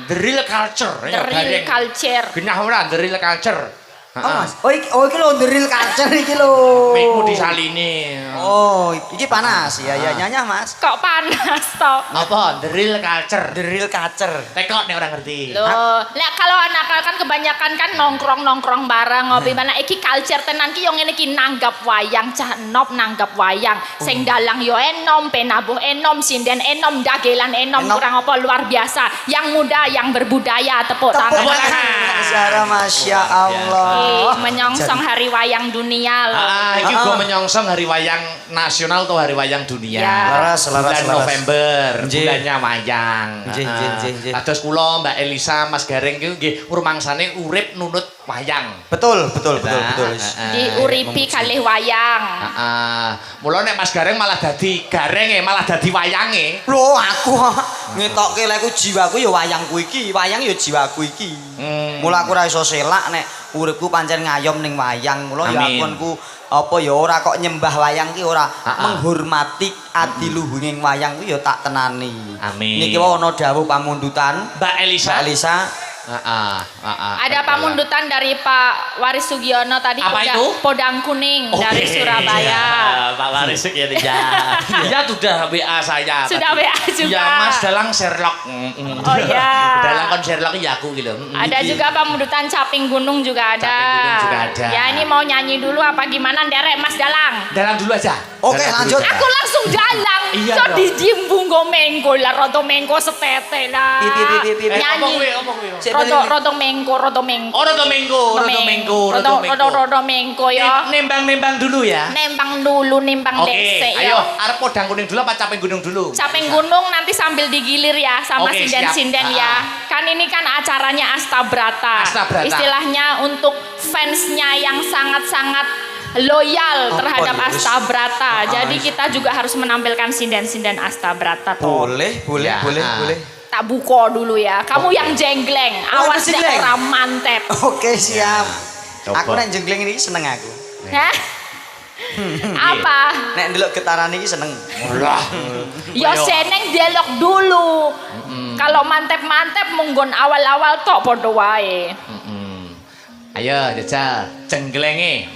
The real culture. The real culture. Genah ora the real culture. Oh, Mas. Oh iki lho deril kacer iki lho. Mikmu disaline. Oh, iki panas. Ya nyanyah, Mas. Kok panas toh? Apa? Drill culture. Deril kacer. Tekok nek orang ngerti. Loh, lek kalau anak kan kebanyakan kan nongkrong bareng ngopi mana iki culture tenan ki yo ngene iki nanggap wayang cah enop nanggap wayang sing dalang yo enom penabuh enom sinden enom dagelan enom kurang apa luar biasa yang muda yang berbudaya tepuk tangan. Zara Masya Allah. Menyongsong hari wayang dunia loh. Iki gua menyongsong hari wayang nasional atau hari wayang dunia. Ya. Bulan November, Nggih. bulannya wayang. Nggih. Kados kula Mbak Elisa, Mas Gareng ki nggih rumangsane urip nunut wayang. Betul. Diuripi kalih wayang. Mula nek Mas Gareng malah dadi garenge, malah dadi wayange. Lho aku ngetokke lek jiwaku ya wayangku iki, wayang ya jiwaku iki. Mula aku ora iso selak nek uripku pancen ngayom ning wayang. Mula ya akunku apa ya ora kok nyembah wayang ki ora menghormati adiluhunging wayang ku ya tak tenani. Amin. Niki wae ana dawuh pamundutan Mbak Elisa. Ada pamundutan dari Pak Waris Sugiono tadi. Apa itu? Podang Kuning dari Surabaya. Ya, Pak Waris ya. Ya sudah WA saya. Sudah WA juga. Ya Mas Dalang Sherlock. Oh iya. Dalang kon Sherlock ya aku gitu. Ada juga pamundutan Caping Gunung juga ada. Caping Gunung juga ada. Ya ini mau nyanyi dulu apa gimana derek Mas Dalang? Dalang dulu aja. Oke, lanjut. Aku langsung dalang. Iya So dong. dijimbung go mengko lah rodo mengko setete lah. Pi. Nyanyi. Apa kuwi? Rodo mengko. Oh, Rodo Mengko ya. Nembang dulu ya. Nembang dulu, nimbang Oke, dese ayo ya. arep podang kuning dulu apa caping gunung dulu? Caping Gunung nanti sambil digilir ya sama Oke, sinden-sinden siap. ya. Kan ini kan acaranya Astabrata. Astabrata. Istilahnya untuk fansnya yang sangat-sangat loyal terhadap iya, Astabrata. Jadi kita juga harus menampilkan sinden-sinden Astabrata toh. Boleh. Ya, Tak buko dulu ya. Kamu yang jenggleng, awas deh jengleng. orang mantep. Oke, siap. Coba. Aku nek jengleng ini seneng aku. Hah? Apa? Nek ndelok getaran iki seneng. Lah. Yo seneng dialog dulu. Kalau mantep-mantep munggon awal-awal tok podo wae. Ayo jajal cenglenge.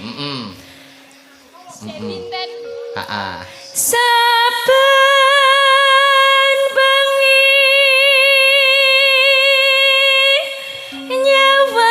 Saben bengi nyawa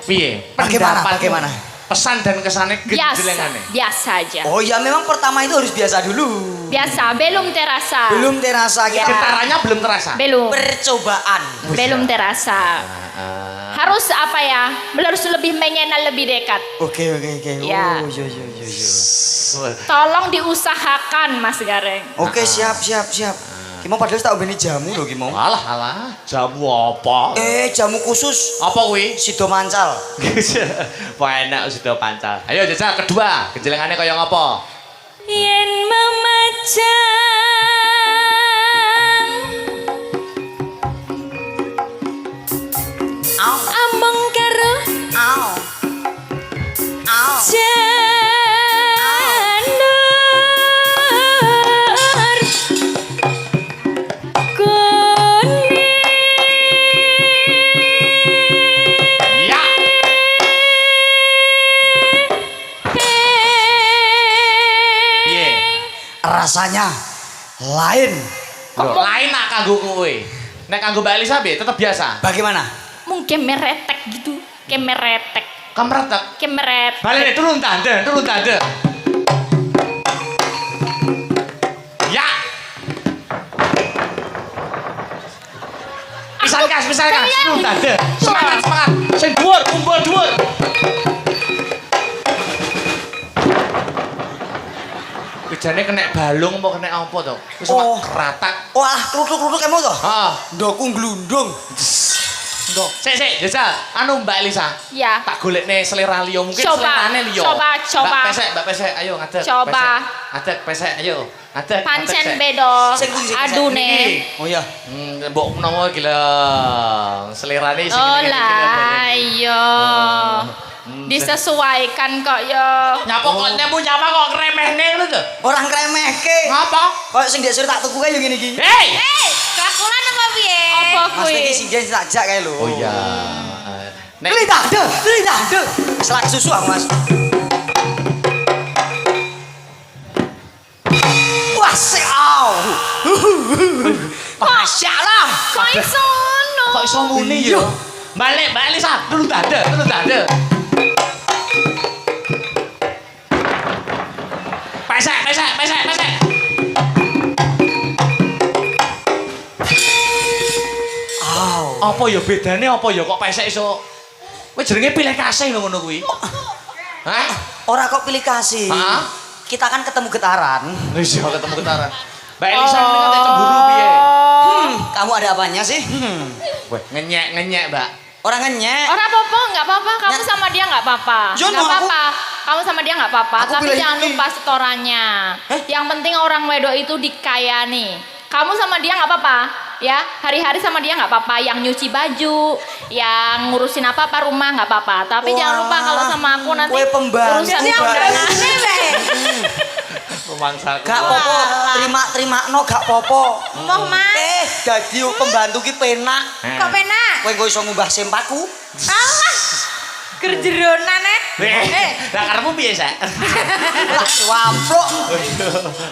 Piye? Bagaimana? Pesan dan kesannya biasa, genjelengane. biasa aja. Oh ya memang pertama itu harus biasa dulu. Biasa, belum terasa. Belum terasa kita Getarannya belum terasa. Belum. percobaan. Belum terasa. Harus apa ya? Harus lebih mengenal lebih dekat. Oke. Ya. Oh, yo. Tolong diusahakan Mas Gareng. Oke, siap. Kimo padahal tak beni jamu lho Kimo. Alah, jamu apa? Jamu khusus Apa kuwi? Sido Mancal. Wah enak sudah pancal. Ayo jajal kedua, genjelengane kaya ngapa? Yen memajang among karo janur kuning. Ya. Piye? Rasanya lain. Lain nak kanggo kowe. Nek kanggo Mbak Elisa piye? Tetep biasa. Bagaimana? Mungkin meretek gitu, kemeretek, Kamretek. kemeret. Balik turun tanda. Ya. Pisan kas, turun tanda. Semangat. Sing dhuwur, kumpul dhuwur. Kejane kena balung apa kena apa to? Wis Oh. ratak. Wah, kluthuk-kluthuk emo to? Heeh. Ndoku glundung. Sik, jajal. Anu Mbak Elisa. Ya. Tak golekne selera liya mungkin Coba, selerane liya. coba. Mbak pesek, ayo ngadeg. Coba. Ngadeg pesek, ayo. Ngadeg. Pancen pesek. beda Sing adune. Oh iya. Mbok menawa iki lho. Selerane sing Oh ngene iki lho. lah iya. Disesuaikan kok ya. Nyapa kok nyapa kok kremehne ngono to? Orang kremehke. Ngapa? Kok sing ndek sore tak tuku kae yo ngene iki. Hei! Kelakuan apa piye? Apa Mas kuwi? iki sing tak jak kae lho. Oh iya. Nek Lidah deh. Selak susu aku, Mas. Wah, sik au. Masya Allah. Kok iso ngono? kok iso muni ya? Balik, Mbak Elisa, dulu tanda. Pesek. Apa ya bedane apa ya kok pesek iso? Kowe jenenge pilih kasih lho ngono kuwi. Hah? Ora kok pilih kasih. Hah? Kita kan ketemu getaran. Wis ya ketemu getaran. Mbak Elisa ini kan cemburu piye? Kamu ada apanya sih? Weh, ngenyek, Mbak. Orang ngenyek. Ora apa-apa, enggak apa-apa. Kamu sama dia enggak apa-apa. Jono, Enggak apa-apa. Kamu sama dia enggak apa-apa, Aku tapi pilih jangan ini. lupa setorannya. Yang penting orang wedok itu dikayani. Kamu sama dia enggak apa-apa, ya. Hari-hari sama dia enggak apa-apa, yang nyuci baju, yang ngurusin apa-apa rumah enggak apa-apa. Tapi jangan lupa kalau sama aku nanti Kue pembantu, urusan Mbak. undangan. Pemangsa. Gak popo, terima no gak popo. Moh, Mas. Dadi pembantu ki penak. Kok penak? Kowe engko iso ngubah sempaku. Alah. Kerjeronan Lah karepmu piye, Sak? Lah swamplok.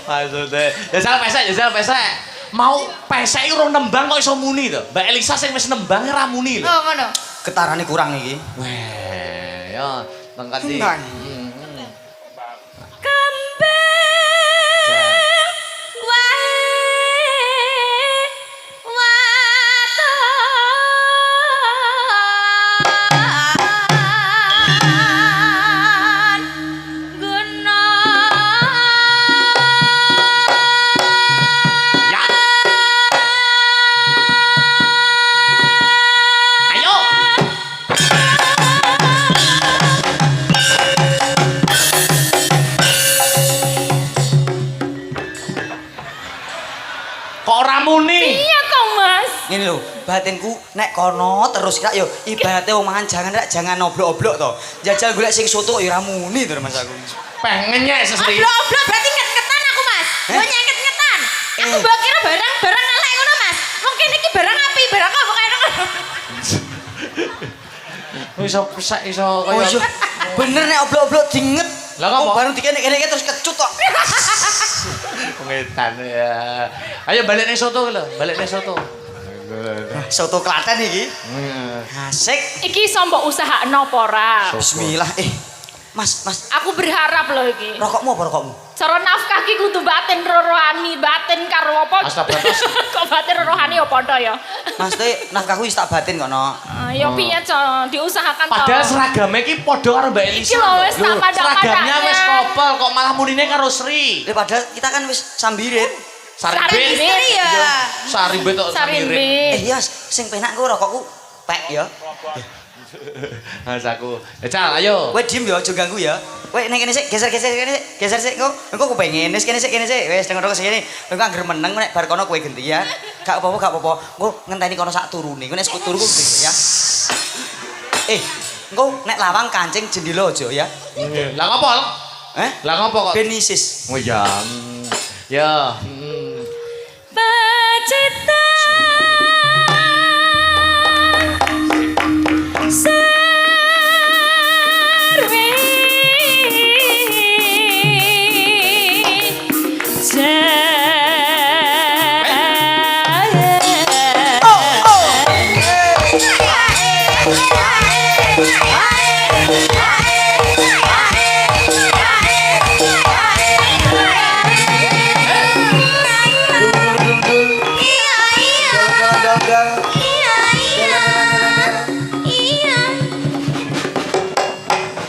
Maksudnya, jajal pesek. Mau pesek urung nembang kok iso muni to? Mbak Elisa sing wis nembang ra muni lho. Oh, ngono. Getarane kurang iki. Weh, ya tengkat di. Tenang. Ya. Ayo. Kok ora muni? Iya kok, Mas. Ngene lho, batinku nek kono terus kira yo ibaratnya omongan jangan oblok-oblok to. Jajal golek sing soto kok yo ora muni to Mas aku. Pengen nyek sesri. Oblok-oblok berarti nget-ngetan aku, Mas. Yo nyeket-ngetan. Aku mbok kira barang elek ngono, Mas. Mungkin iki barang api, barang apa kaya ngono. Iso pesek iso Oh kaya. iya. Bener nek oblok-oblok dinget. Lah kok bareng dikene-kene terus kecut kok. pengetan ya. Ayo balik ning soto lho, balik ning soto. Soto Klaten iki. Asik. Iki iso mbok usahakno apa ora? Bismillah. Mas. Aku berharap loh iki. Rokokmu apa rokokmu? Cara nafkah ki kudu batin rohani, batin karo apa? Astagfirullah. Kok batin rohani ya padha ya? Mas teh nafkahku wis tak batin kok no. Ya piye, Cok? Diusahakan to. Padahal seragamnya ki padha karo Mbak Elisa. Iki lho wis tak Seragamnya padha-padhanya. wis kopel kok malah munine karo Sri. Padahal kita kan wis sambirit. Saribet. ya. Saribet tok samirin. Sarimbit. Iya, sing penak ku rokokku pek ya. Mas aku. Cal, ayo. Kowe diem ya, aja ganggu ya. Kowe nek kene sik, geser kene sik. Geser sik engko ku pengen wis kene sik. Wis dengar sik kene. Engko anggere meneng nek bar kono kowe ganti ya. Gak apa-apa. Engko ngenteni kono sak turune. Kowe nek turu ku ya. Engko nek lawang kancing jendela aja ya. Lah ngopo? Lah ngopo kok? Benisis. Oh ya. Ya.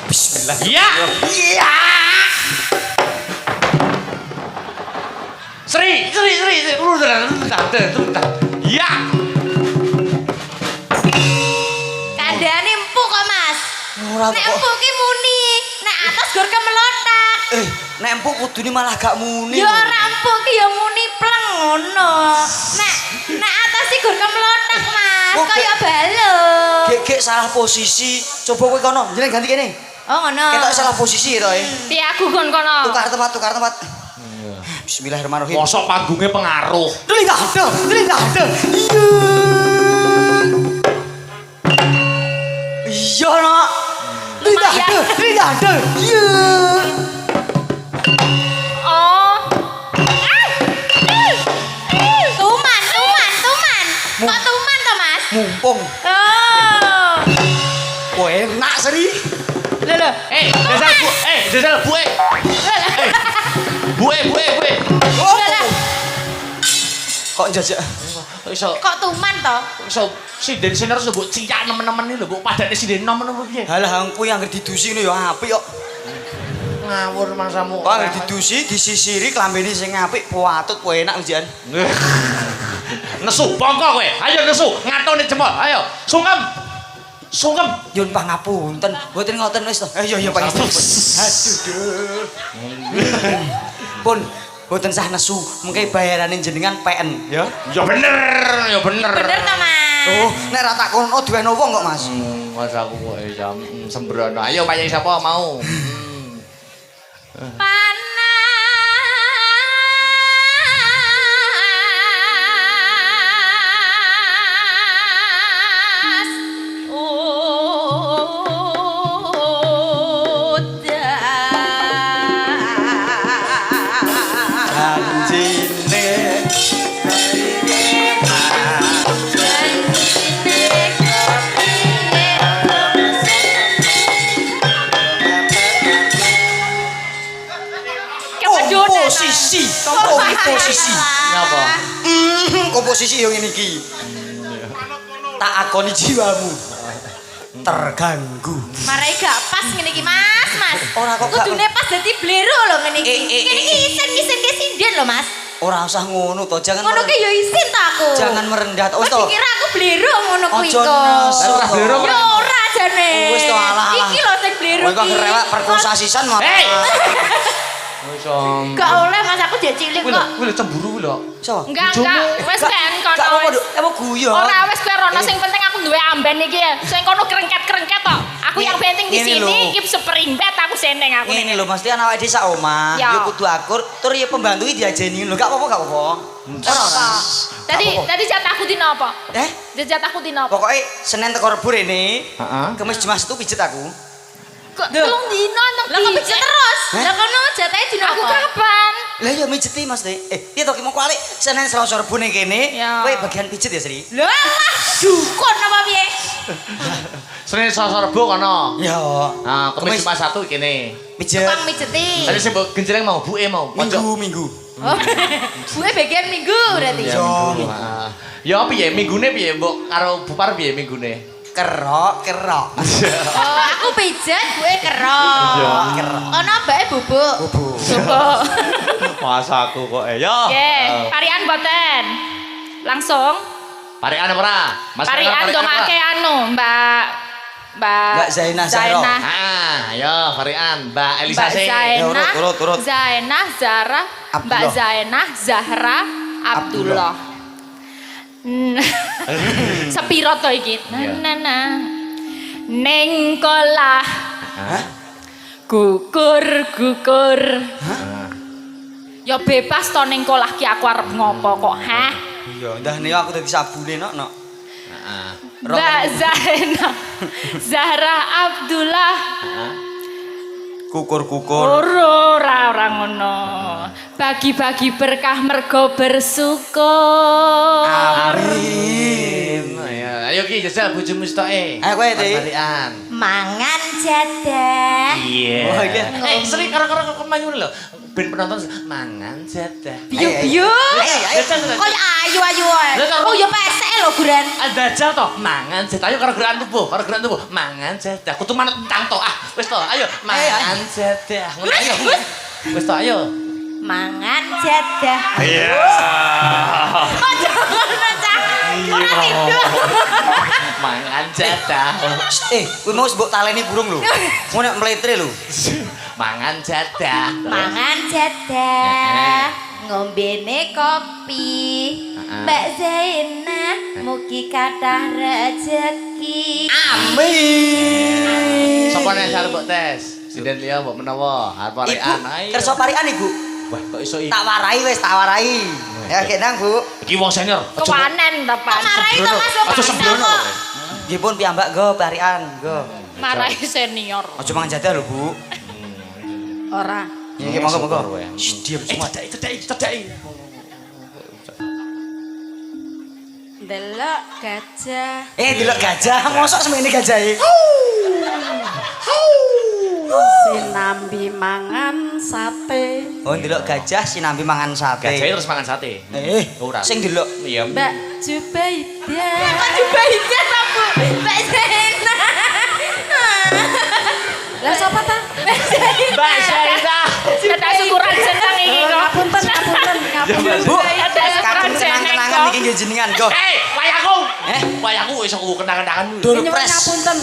Bismillah. Iya. Iya. Sri. Lu. Iya. ora Nek kok. empuk ki muni, nek atas gur kemelotak. Nek empuk kudune malah gak muni. Ya ora empuk ki ya muni pleng ngono. Nek atas ki gur kemelotak, Mas. Oh, Kaya balon. Gek salah posisi. Coba kowe kono, jeneng ganti kene. Oh ngono. Ketok salah posisi to. Piye aku kon kono? Tukar tempat. Bismillahirrahmanirrahim. Mosok panggungnya pengaruh. Telinga ada. Iya, Nak. Telinga ada. Iya. Oh. Tuman. Kok tuman to, Mas? Mumpung. Oh. Kok enak seri. Lho. Desal bu. Bu. Oh. Kok jajak. Iso Kok tuman to? sinden siner mbok ciyak nemen-nemen iki lho, mbok padane sinden nom ngono piye? Halah engko yang ngerti didusi ngono ya apik kok. Ngawur mangsamu. Kok ngerti didusi, disisiri klambene sing apik, puatut po enak ujian. Nesu bongko kowe. Ayo nesu, ngatone jempol. Ayo, sungkem. Yun pangapunten, mboten ngoten wis to. Iya pangapunten. Aduh. Pun mboten sah nesu, mengke bayarane jenengan PN, ya. Ya bener. Bener to, Mas? Oh, nek ra tak kono duweni wong kok, Mas. Mas aku kok jam sembrono. Ayo payahi sapa mau? Panas. Janjine komposisi. Nyapa? Komposisi yang ini ki. Tak akoni jiwamu. Terganggu. Marai gak pas ngene iki, Mas. Ora kok gak. Kudune pas dadi blero lho ngene iki. Ngene iki isin ke sinden lho, Mas. Ora usah ngono to, jangan Ngono ki ya isin ta aku. jangan merendah to. Wis Wis to. dikira aku blero ngono kuwi Ojo to. nesu. Lah, ora blero kok. Ya ora jane. Wis to alah. Iki lho sing blero Kowe kok ngerewak perkosa sisan malah. Hei! Wis om. Gak oleh Mas, aku jek cilik kok. Kuwi lho cemburu kuwi lho. Sapa? Enggak. Wes ben Gak kono. apa-apa, wes. Duk. Emang guyon. Ora wes kowe rono sing penting aku duwe amben iki ya. Sing kono krengket-krengket tok. Aku yang penting di Ngene lho. sini iki seperingbet aku seneng aku. Ini lho mesti anak awake dhewe sak omah. Ya. Ya kudu akur, tur ya pembantu iki diajeni lho. Gak apa-apa. Ora. Tadi jatahku dina apa? Jatahku dina apa? Pokoke Senin teko Rebo rene. Heeh. Kemis Jumat itu pijet aku. Kok telung dina nang Lah kok pijet terus? Lah kono jatahe dina Aku apa? kapan? Lah ya mijeti Mas De. Piye to ki mau kualik Senin Selasa Rebo ning kene. Ya. Kowe bagian pijet ya, Sri? Lho, dukun apa piye? Senin Selasa Rebo kono. Ya. Nah, Kamis Jumat Sabtu kene. Pijet. Tukang mijeti. Tadi sing mbok genjreng mau buke mau. Minggu. Oh, gue bagian minggu berarti. Ya. Heeh. Ya piye minggune piye mbok karo Bupar piye minggune? Kerok. Oh, aku pijat, gue kerok. Ono bae bubuk. Coba. Masa aku kok ya. Nggih, parian boten. Langsung Parikan apa ora? Mas parian dongake anu, Mbak Zainah Zahra. Ayo parikan Mbak Elisa Mbak sih. Zainah, Turut. Zainah Zahra, Mbak Abdullah. Zainah Zahra Abdullah. Sepiro to iki? Nah. Ning kolah. Gugur. Ya bebas to ning kolah ki aku arep ngopo kok, hah? Iya, ndah niku aku dadi sabune nok. Heeh. Mbak Zainah Zahra Abdullah. Kukur. Ora ngono. Bagi-bagi berkah mergo bersyukur. Amin. Ayo ki jajal bojomu stoke. Ayo kowe, Ti. Parikan. Mangan jadah. Iya. Oh, iya. Sering karo-karo manyu lho. Ben penonton mangan jadah. Biu-biu. Ayo. Kaya ayu-ayu ae. Oh ya pesek lho guran. Dajal toh mangan jadah. Ayo karo gerakan tubuh, mangan jadah. Kudu manut entang toh. Wis toh, ayo mangan jadah. Ngono ayo. Wis toh, ayo. Mangan jadah. Iya. Oh jangan cah. Ora tidur. Mangan jadah. Kuwi mau mbok taleni burung lho. Ngono nek mletre lho. Mangan jadah. Mangan jadah, ngombene kopi. Mbak Zainah, mugi kathah rezeki. Amin. Sapa nek arep mbok tes? Sinden liya mbok menawa arep parikan. Ibu, kersa parikan Ibu. Wah, kok iso iki? Tak warai wis, tak warai. Ya kenang, Bu. Iki wong senior. Kewanen ta, Pak? Marai to Mas Bapak. Aja sembrono. Nggih pun piyambak go parikan, go. Marai senior. Aja mangan jadah lho, Bu. Ora. Nggih, monggo. Diam semua. Cedaki. Delok gajah. Delok gajah, mosok semene gajahe. Sinambi mangan sate. Oh, delok gajah sinambi mangan sate. Gajahe terus mangan sate. Ora. Sing delok. Iya. Mbak Jubaidah. Mbak Jubaidah ta, Bu? Mbak Zainah. Lah sapa ta? Mbak Zainah. Ada syukuran seneng iki kok. Ngapunten. Bu, Ada kakung syukuran kenangan iki nggih jenengan, go. Wayahku. Wayahku wis aku kenang-kenangan. Durpres. Ngapunten.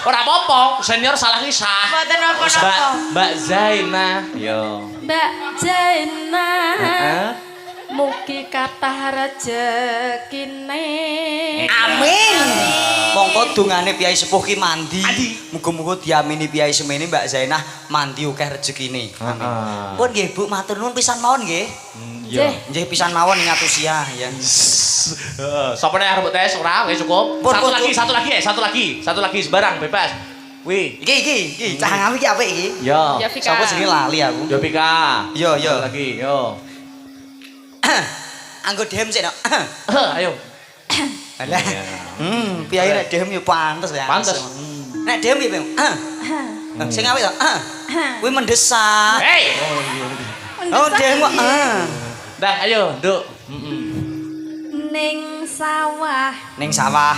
Ora apa-apa, senior salah kisah. Mboten napa-napa. Mbak Zainah. Yo. Mbak Zainah. Mugi kathah rezekine. Amin. Monggo dongane Piyai Sepuh ki mandi. Mandi. Muga-muga diamini Piyai semene Mbak Zainah mandi akeh rezekine. Heeh. Pun nggih Bu, matur nuwun pisan mawon nggih. Nggih pisan mawon ngatusia ya. Sapa nek arep tes ora wis cukup. Pun, Satu lagi sembarang bebas. Wih, Iki cah ngawi iki apik iki. yo. Ya Vika. Sapa jenenge lali aku. Yo Pika. Yo. Satu lagi, yo. Anggo dem sik no. Ayo. Alah. Piyai nek dem yo pantes ya. Pantes. Nek dem piye, Bang? Sing apik to. Kuwi mendesak. Hei. Oh, dem kok. Dah, ayo, nduk. Ning sawah Ning sawah.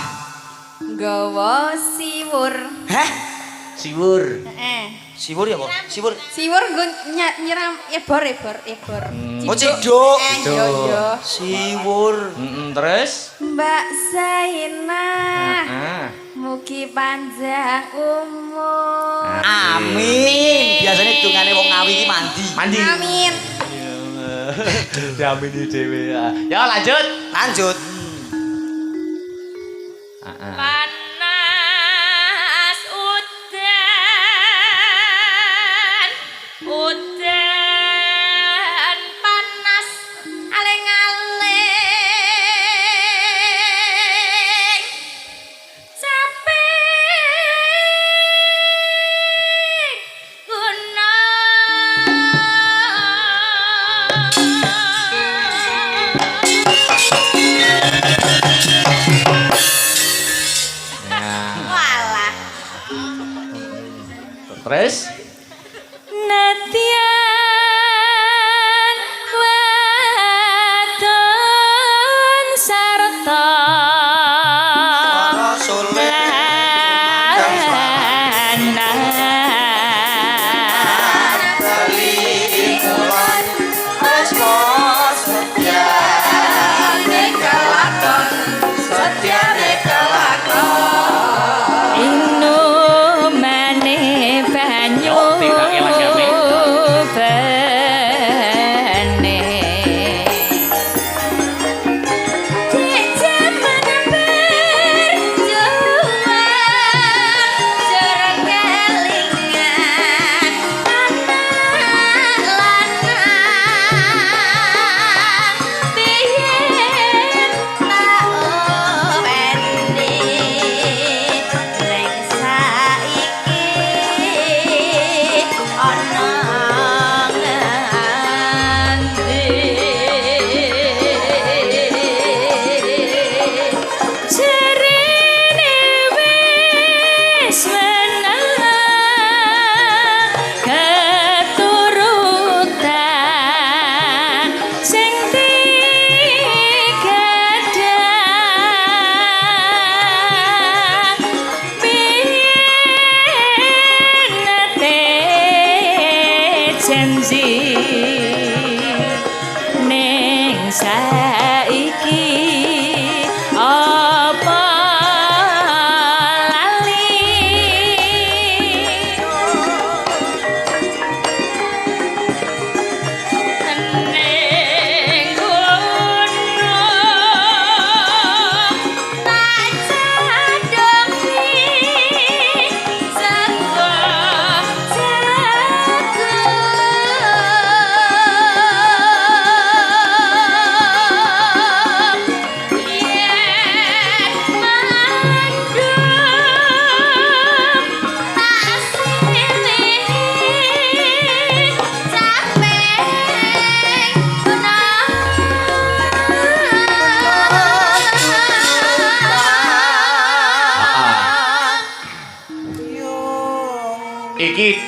nggawa siwur. Hah? Siwur. Siwur ya, Pak? Siwur. Siwur nggo nyiram ebor. Oh, ciduk. Yo. Siwur. Terus? Mbak Zainah. Ah. Mugi panjang umur. Amin. Biasanya dungane wong ngawi iki mandi. Mandi. Amin. Diamini dhewe. Ya, lanjut. Lanjut. Panas udan panas aling-aling capek Walah. Terus? Nadyan wadon sarta saiki apa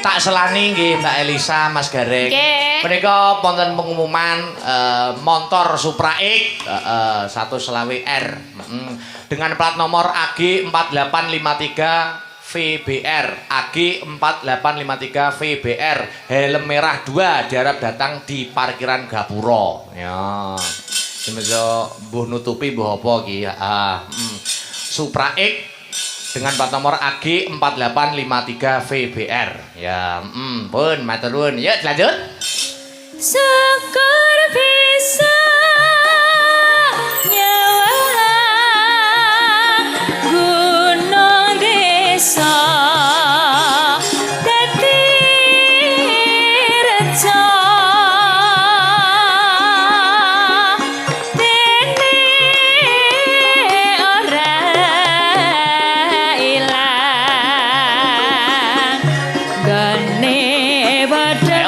tak selani nggih Mbak Elisa, Mas Gareng. Nggih. Menika wonten pengumuman montor Supra X 125R dengan plat nomor AG 4853 VBR AG 4853 VBR helm merah 2 diharap datang di parkiran Gapura. Ya. Semoga mbuh nutupi mbuh apa iki. Supra X dengan plat nomor AG 4853 VBR. Ya, pun matur nuwun. Yuk lanjut. Syukur bisa nyawalang gunung desa dadi reca dene ora ilang gane padha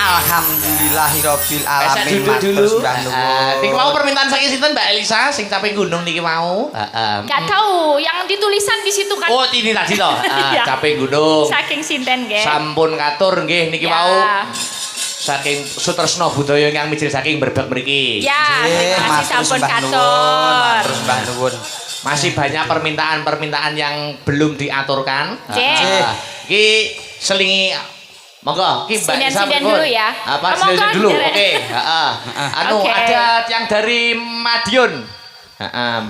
Alhamdulillahirabbil alamin. Dulu. Mbah nuwun. Niki mau permintaan saking sinten Mbak Elisa sing caping gunung niki mau? Gak tahu, yang ditulisan di situ kan. Oh, ini tadi toh. Iya. Caping gunung. Saking sinten nggih. Sampun katur nggih niki Ya. mau. Saking Sutresna Budaya yang mijil saking Berbak mriki. Ya, terima kasih sampun katur. Terus Mbah nuwun. Masih banyak permintaan-permintaan yang belum diaturkan. Nggih. Iki selingi monggo iki Mbak Isa Sinden-sinden pripun? dulu ya. Apa Monggo, sinden dulu? Derek. Oke, Anu Oke. ada yang dari Madiun.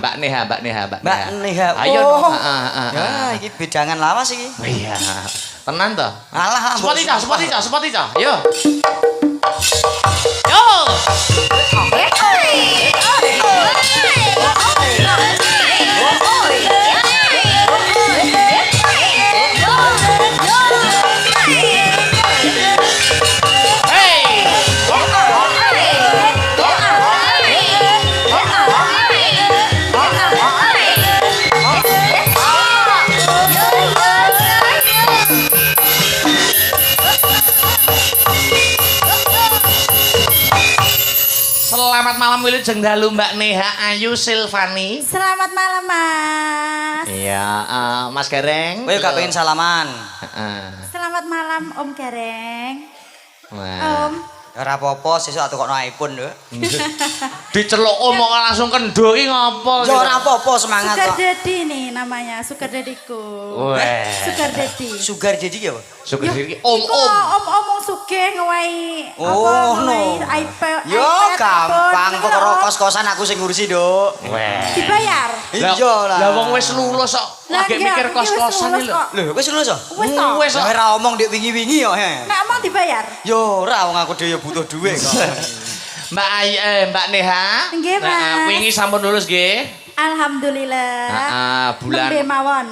Mbak Neha. Mbak Neha. Ayo. Oh. heeh. Ya, iki bedangan lawas iki. Oh iya. Tenan toh? Alah, Sepoti cah. Yo. Yo. Selamat malam wilujeng dalu Mbak Neha Ayu Silvani. Selamat malam, Mas. Iya, Mas Gareng. Kowe gak pengen salaman. Selamat malam, Om Gareng. Wah. Om. Ora apa-apa, sesuk atukokno iPhone lho. Diceluk omong langsung kendho iki ngopo? Ya ora apa-apa, semangat Sugar kok. Daddy nih namanya, Sugar Daddyku. Weh. Sugar Daddy. Sugar jadi ya, Pak? Sugar iki Iku om sugih ngewahi Oh, no. iPad. Yo gampang perkara kos-kosan aku sing ngurusi, Duk. Weh. Dibayar. Iya lah. Lah wong wis lulus kok. Lah, Lagi iya, mikir iki wis kos-kosan lulus iki lho. kok. Lho, wis lulus kok? Wis to. Wis kok. Ora omong dik wingi-wingi kok, he. Nek omong dibayar. Yo ora wong aku dhewe butuh duit kok. Mbak Neha. Nggih, Mas. Wingi sampun lulus nggih. Alhamdulillah. Bulan Nembe mawon.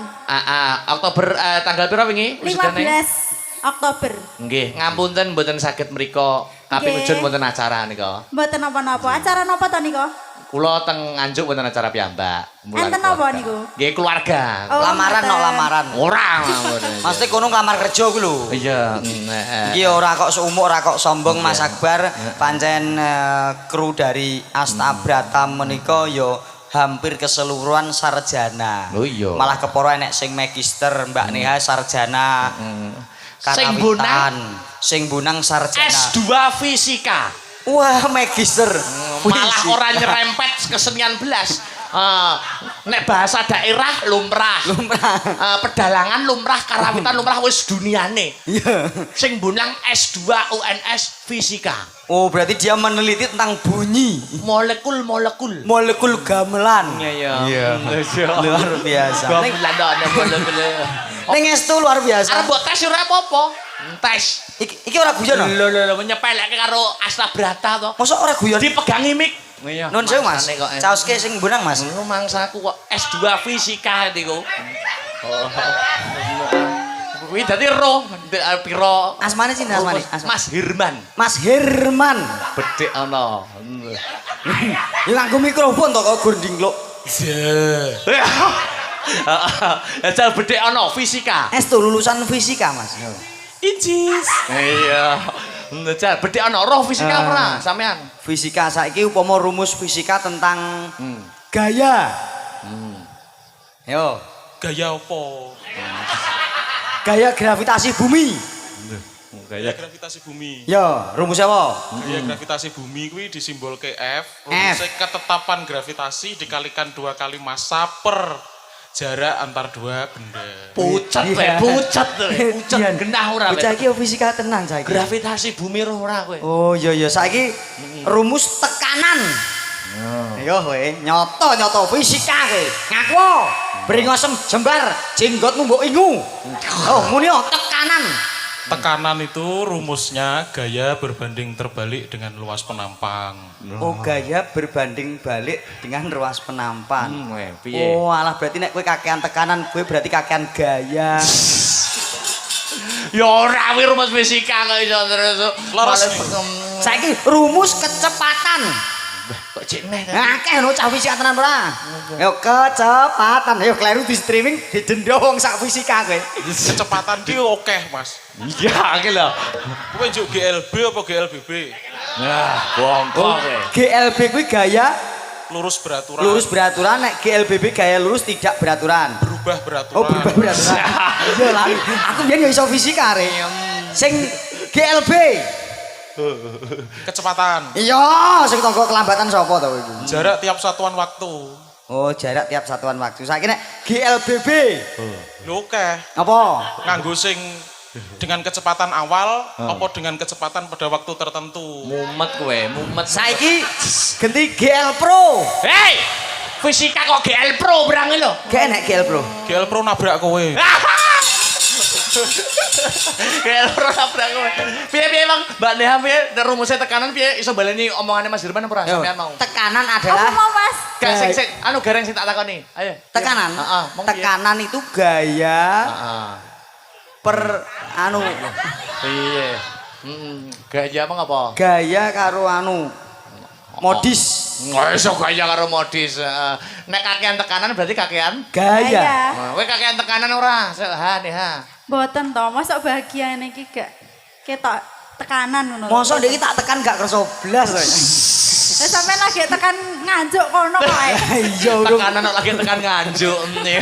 Oktober tanggal pira wingi? 15 Oktober. Nggih, ngapunten mboten saged mriko kapingujun Nggih. wonten acara nika. Mboten napa-napa. Acara napa to niku? Kula teng Nganjuk wonten acara piyambak. Enten napa niku? Nggih keluarga. Oh, Lamaran no ngoten. lamaran. Ora. Maksudnya kono ngelamar kerja ku lho. Iya, Iki ora kok seumur ora kok sombong Mas Akbar, pancen kru dari Astabrata menika ya hampir keseluruhan sarjana. Oh iya. Malah keporo enek sing magister, Mbak Neha sarjana. Sing Sing bunang sarjana. S2 fisika. Wah, magister. Malah Fisika. orang nyerempet kesenian belas. Nek bahasa daerah lumrah. Pedalangan lumrah, karawitan lumrah wis duniane. Iya. Sing bunang S2 UNS fisika. Oh, berarti dia meneliti tentang bunyi Molekul-molekul. molekul gamelan. Iya. Luar biasa. Ning Gamelan ada molekul. ning estu luar biasa. Arep mbok tes ora apa-apa. Tes. Iki ora guyon lho. Lho nyepelekke karo Astabrata to. Mosok ora guyon? Dipegangi mik. Nun sewu Mas. Caoske sing bunang Mas. Ngono mangsaku kok S2 fisika niku. Kuwi dadi roh pira Asmane sih asmane. Mas Hirman. Mas Herman. Bedhek ana. Ya nganggo mikrofon to kok gunding lho. Jal bedhek ana fisika. Estu lulusan fisika Mas. Incis. Iya. Jal bedhek ana roh fisika ora sampean? Fisika saiki upama rumus fisika tentang gaya. Yo, Gaya apa? gaya gravitasi bumi. Gaya gravitasi bumi. Yo, rumusnya apa? Gaya gravitasi bumi kuwi disimbolke F. F. Rumusnya ketetapan gravitasi dikalikan 2 kali massa per jarak antar dua benda. Pucet Iya. pucet Iya. genah ora Bocah le. iki fisika tenan saiki. Gravitasi bumi roh ora kowe. Oh iya iya saiki rumus tekanan. Yo kowe nyoto fisika kowe. Ngaku. Bringosem jembar jenggotmu mbok ingu. Oh muni tekanan. Tekanan itu rumusnya gaya berbanding terbalik dengan luas penampang. Oh gaya berbanding balik dengan ruas penampan. Piye? Oh alah berarti nek kowe kakean tekanan kowe berarti kakean gaya. Ya ora kuwi rumus fisika kok iso terus. Leres. Saiki rumus kecepatan. Kok cek neh. Akeh no cah fisika tenan ora? Yo kecepatan. Yo kleru di streaming didenda wong sak fisika kowe. Kecepatan ki akeh, Mas. Iya iki lho. Kowe njuk GLB apa GLBB? Nah, bongkok kowe. GLB kuwi gaya Lurus beraturan. lurus beraturan, nek GLBB gaya lurus tidak beraturan. Berubah beraturan. Oh berubah beraturan. Iya lah. Aku biyen yo iso fisika re. Sing GLB. Kecepatan. Iya, sing tangga kelambatan sapa to iku? Jarak tiap satuan waktu. Oh, jarak tiap satuan waktu. Saiki nek GLBB. Lho akeh. Apa? Nganggo sing dengan kecepatan awal apa dengan kecepatan pada waktu tertentu. Mumet kowe, mumet. Saiki ganti GL Pro. Hei! Fisika kok GL Pro berange lho. Gak enak GL Pro. GL Pro nabrak kowe. GL Pro nabrak kowe. Piye Bang? Mbak Neha piye rumusnya tekanan piye iso baleni omongane Mas Dirman apa ora sampean mau? Tekanan Apa adalah mau Mas? Gak sing anu gareng sing tak takoni. Ayo. tekanan. Heeh, mong piye? Tekanan itu gaya Heeh. per anu Piye? Gaya apa ngapa? gaya karo anu modis. Nggak iso gaya karo modis. Nek kakean tekanan berarti kakean. Gaya. Kowe kakean tekanan ora? Ha Neha. Mboten to, mosok bahagiane iki gak ketok tekanan ngono. Mosok iki tak tekan gak kerso blas to. Lah sampean lagi tekan nganjuk kono kae. Iya, Urung. Tekanan lagi tekan nganjuk ya.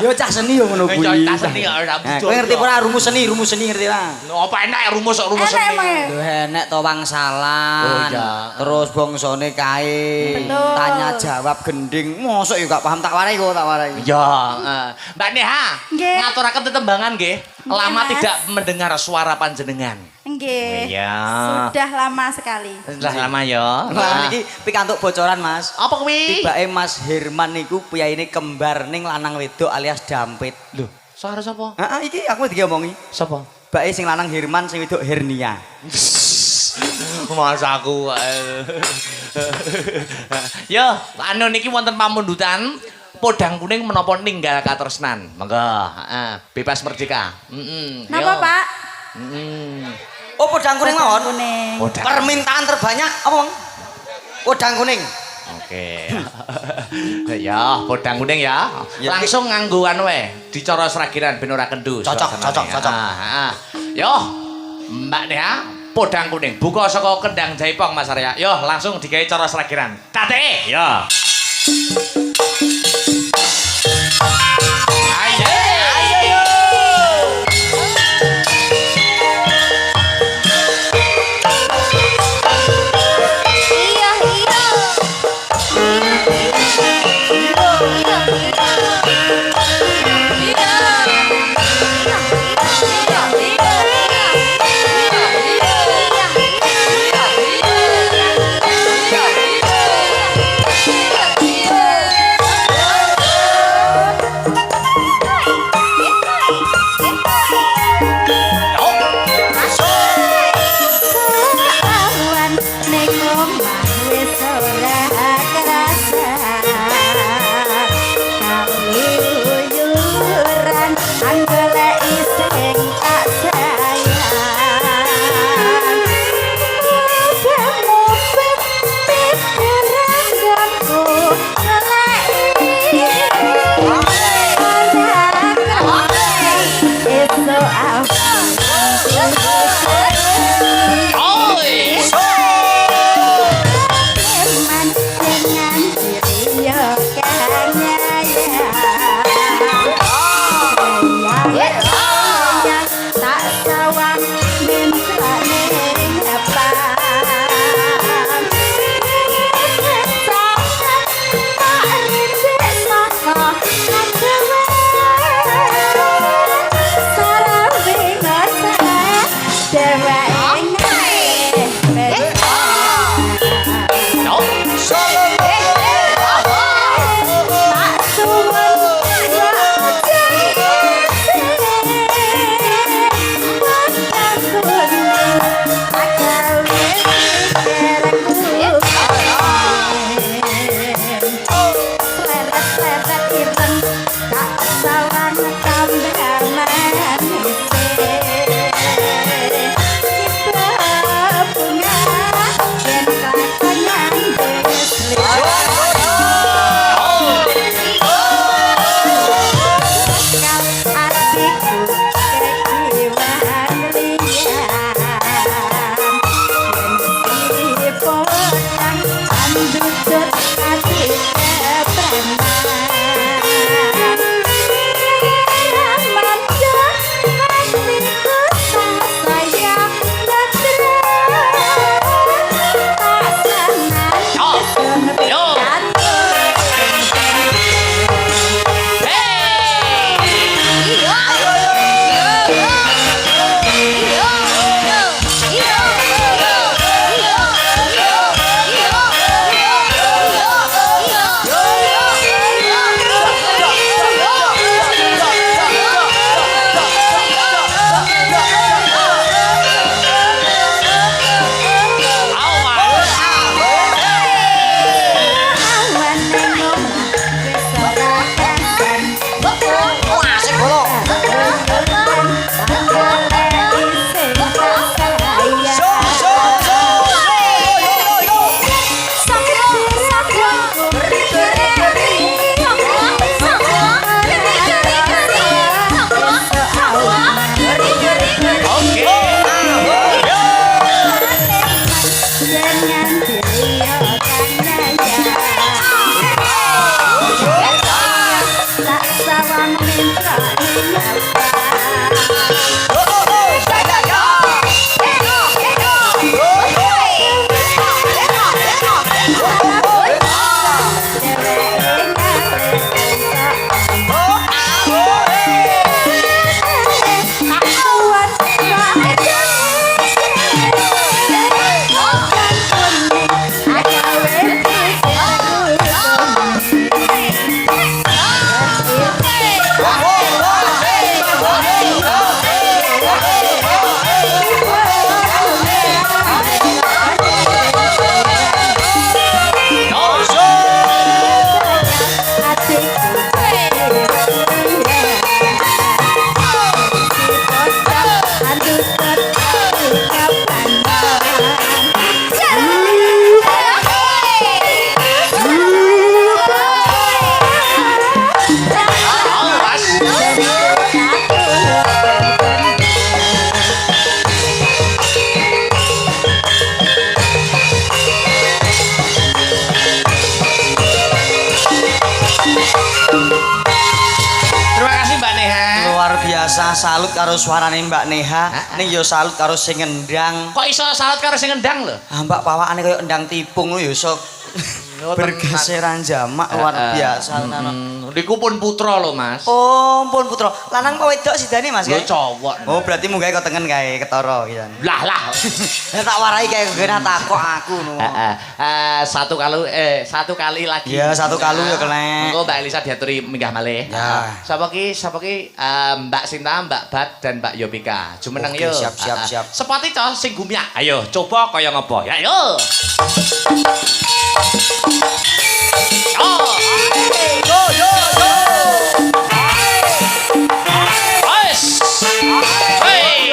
Yo cah seni yo ngono kuwi. Cah seni ora Kowe ngerti ora rumus seni ngerti lah. Apa enak ya rumus Enak seni. emang ya? Lho enek to wangsalan. Oh, iya. Terus bangsane kae. Betul. Tanya jawab gending. Mosok yo gak paham tak warai kok tak warai. Ya, Mbak Neha, Nggih. ngaturaken tetembangan nggih. Lama Mas. tidak mendengar suara panjenengan. Nggih. Iya. Sudah lama sekali. Sudah lama ya. Lah iki pikantuk bocoran Mas. Apa kuwi? Tibake Mas Herman niku piyaine kembar ning lanang wedok alias dampit. Lho, suara sapa? Heeh iki aku diomongi. Sapa? Bake sing lanang Herman sing wedok Hernia. Mas aku. Yo, anu niki wonten pamundutan podang kuning menapa ninggal katresnan. Monggo, bebas merdeka. Napa, Pak? Oh podang kuning mawon. Kuning. Podang. Permintaan terbanyak apa Bang? Podang kuning. Oke. Ya, podang kuning ya. Ya, Langsung nganggo anu wae, dicara sragiran ben ora kendu. Cocok, suasanane. cocok. Yo, Mbak Neha, podang kuning buka saka kendang Jaipong Mas Arya. Yo, langsung digawe cara sragiran. Tate. Yo. Iya, iya. salut karo suarane Mbak Neha, ning yo salut karo sing ngendang. Kok iso salut karo sing ngendang lho? Ah Mbak pawakane kaya endang tipung lho yo iso bergeseran jamak luar biasa tenan. Niku pun putra lho, Mas. Oh, pun putra. Lanang apa wedok sidane Mas Lho kae? cowok. Oh, berarti munggah kok tengen kae ketara iki. Lah. Tak warai kae kena takok aku no. Satu kali lagi. Iya, satu kalu ya kelek. Engko Mbak Elisa diaturi minggah malih. Ya. Sapa ki? Mbak Sinta, Mbak Bat dan Mbak Yopika. Jumeneng Oke, yo. siap. Sepati to sing gumyak. Ayo coba kaya ngopo. Ya yo. Yo. Wes. Hey.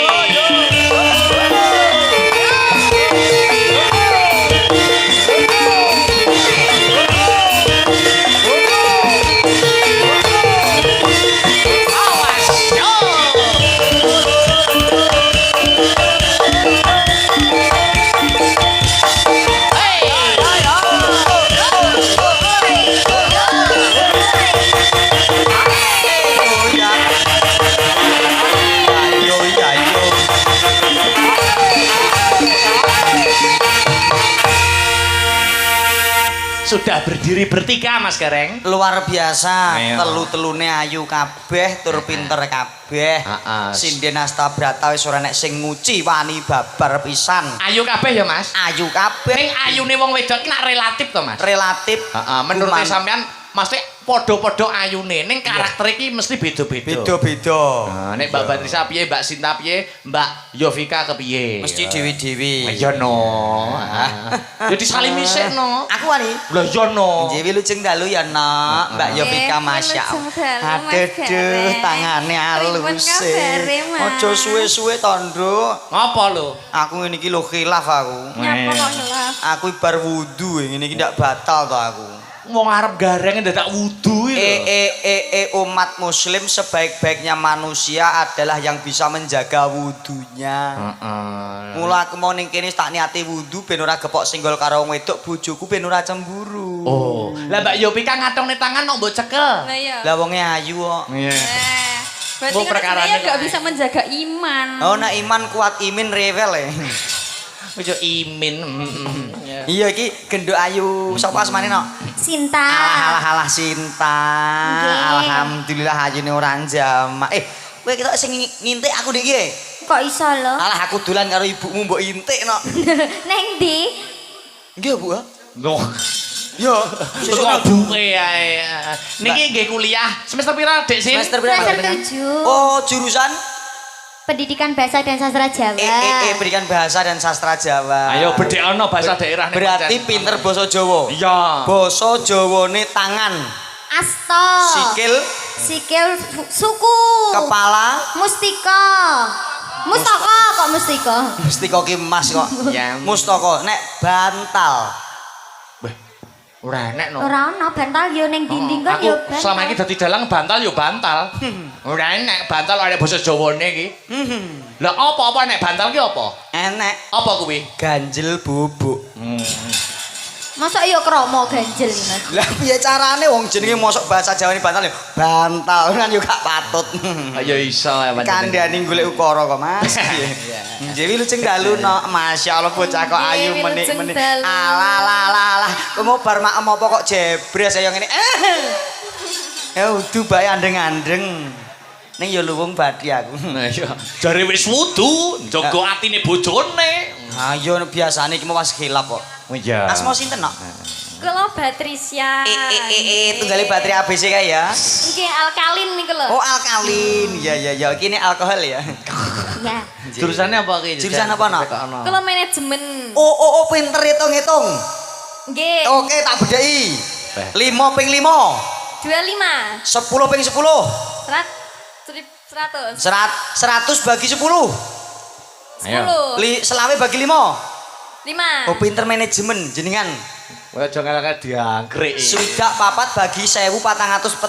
Awas. Yo. Sudah berdiri bertiga Mas Gareng. Luar biasa, Ayo. telu-telune ayu kabeh, tur pinter kabeh. Sinden Astabrata wis ora nek sing nguci wani babar pisan. Ayu kabeh ya Mas. Ayu kabeh. Ning ayune wong wedok ki nak relatif to Mas. Relatif. Menurut sampean mesti podo-podo ayune ning karakter iki mesti beda-beda. Beda-beda. Nek Mbak Batrisa piye, Mbak Sinta piye, Mbak Yovika kepiye? Mesti dewi-dewi. Ya no. Ya disalimi sik no. Aku wani. Lah ya no. Dewi lujeng dalu ya nak. Mbak Yovika masya Allah. Aduh, tangane alus. Ojo suwe-suwe tondo. Ngapa lho? Aku ngene iki lho khilaf aku. Nyapa kok hilaf? Aku bar wudu ngene iki ndak batal to aku. Wong arep gareng ndadak wudu iki lho. Umat muslim sebaik-baiknya manusia adalah yang bisa menjaga wudunya. Mula aku mau ning kene tak niati wudu ben ora gepok singgol karo wong wedok, bojoku ben ora cemburu. Oh, lah Mbak Yopika ngatongne tangan kok mbok cekel. Lah iya. Lah wonge ayu kok. Berarti kan sebenarnya nggak bisa menjaga iman. Oh, nek iman kuat imin rewel ya. Ojo imin. Iya iki genduk ayu. Sapa asmane no? Sinta. Alah Sinta. Alhamdulillah ayune ora jamak. Kowe ketok sing ngintik aku dik iki. Kok iso lho? Alah aku dolan karo ibumu mbok intik no. Neng ndi? Nggih, Bu. Loh, Yo, kok buke ae. Niki nggih kuliah semester pira, Dek Sin? semester berapa? Semester 7. Oh, jurusan Pendidikan Bahasa dan Sastra Jawa. Pendidikan Bahasa dan Sastra Jawa. Ayo bedhekno bahasa daerah ning Berarti pancen. pinter basa Jawa. Iya. Basa Jawane tangan, Asta. Sikil suku. kepala, Mustika. Mustaka kok mustika. mustaka ki emas kok. Ya. Mustaka nek bantal. Ora enek no. Ora ono bantal yo ning dinding kan Aku yo bantal. selama ini dadi dalang bantal yo bantal. Ora enek bantal ada basa Jawane iki. Lah apa-apa nek bantal ki apa? Enek Apa kuwi? ganjel bubuk. Masa yo kromo ganjel Mas. Lah piye carane wong jenenge mosok bahasa Jawa ini bantal yo bantal kan yo gak patut. Ayo iso ya Kandhani golek ukara kok Mas. Dewi luceng dalu no. Masya Allah bocah kok ayu Dewi menik-menik. luceng dalu. Alah. Kamu bar makem apa kok jebres saya ngene. Ya udu bae andeng-andeng. Ning ya luwung badhe aku. Nah iya. Jare wis wudu, njaga atine bojone. Ha yo biasane iki mas khilaf kok. Oh iya. Asma sinten no? Kula Batrisya. Tunggale baterai ABC kae ya. Nggih alkalin niku lho. Oh alkalin. Ya. Iki ini alkohol ya. Ya. Jurusannya apa ki? Jurusan apa, no? Kula manajemen. Oh pinter hitung-hitung. Nggih. Oke tak bedheki. 5 ping 5. 25. 10 ping 10. 100. 100 bagi 10. 10. Selawe bagi 5. 5. Oh pinter manajemen jenengan. Kowe aja ngalake diangkrek. Swidak papat bagi 1442.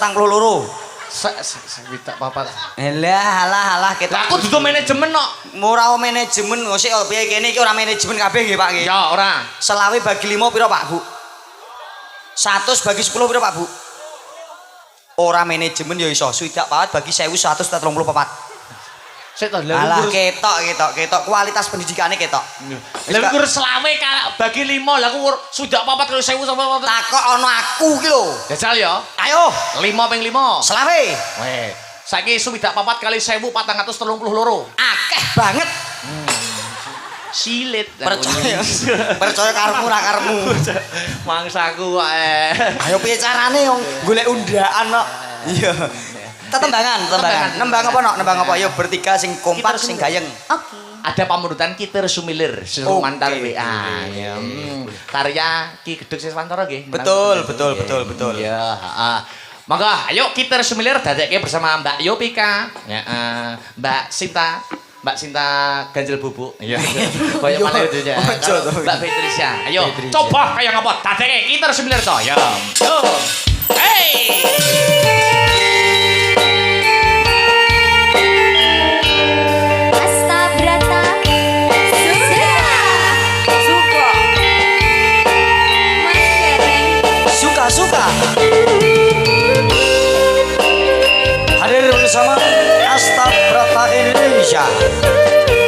Swidak papat. Alah Lah aku dudu manajemen kok. ora manajemen sik piye kene iki ora manajemen kabeh nggih Pak nggih. Ya ora. Selawe bagi 5 pira Pak Bu? 100 bagi 10 pira Pak Bu? Ora manajemen ya iso. Swidak papat bagi 1134. Sik to, Alah ketok kualitas pendidikannya ketok. Lha ukur selawe bagi 5 lah aku sudak 4 kali 1000 sampe Takok ana aku ki lho. jajal ya. Ayo, 5 ping 5. selawe. Weh, saiki suwidak 4 kali 1432. Akeh banget. Silit. Percaya karepmu ra karepmu. Mangsaku kok. Ayo piye carane wong golek undaan kok. Iya. Tetembangan. Nembang apa nok? Nembang apa? Ayo bertiga sing kompak sing gayeng. Oke. Ada pamunutan Kitir Sumilir Sumantar WA. Ya. Karya Ki Gedeg Siswantara nggih. Betul. Iya, heeh. Monggo, ayo Kitir Sumilir dadekke bersama Mbak Yopika, ya, Mbak Sinta Ganjel Bubuk. Iya. Kaya mana itu ya. Mbak Patricia. Ayo, coba kaya ngapa dadekke Kitir Sumilir to, ya. Yo. Hey! Suka. Hadir bersama Asta Brata Indonesia.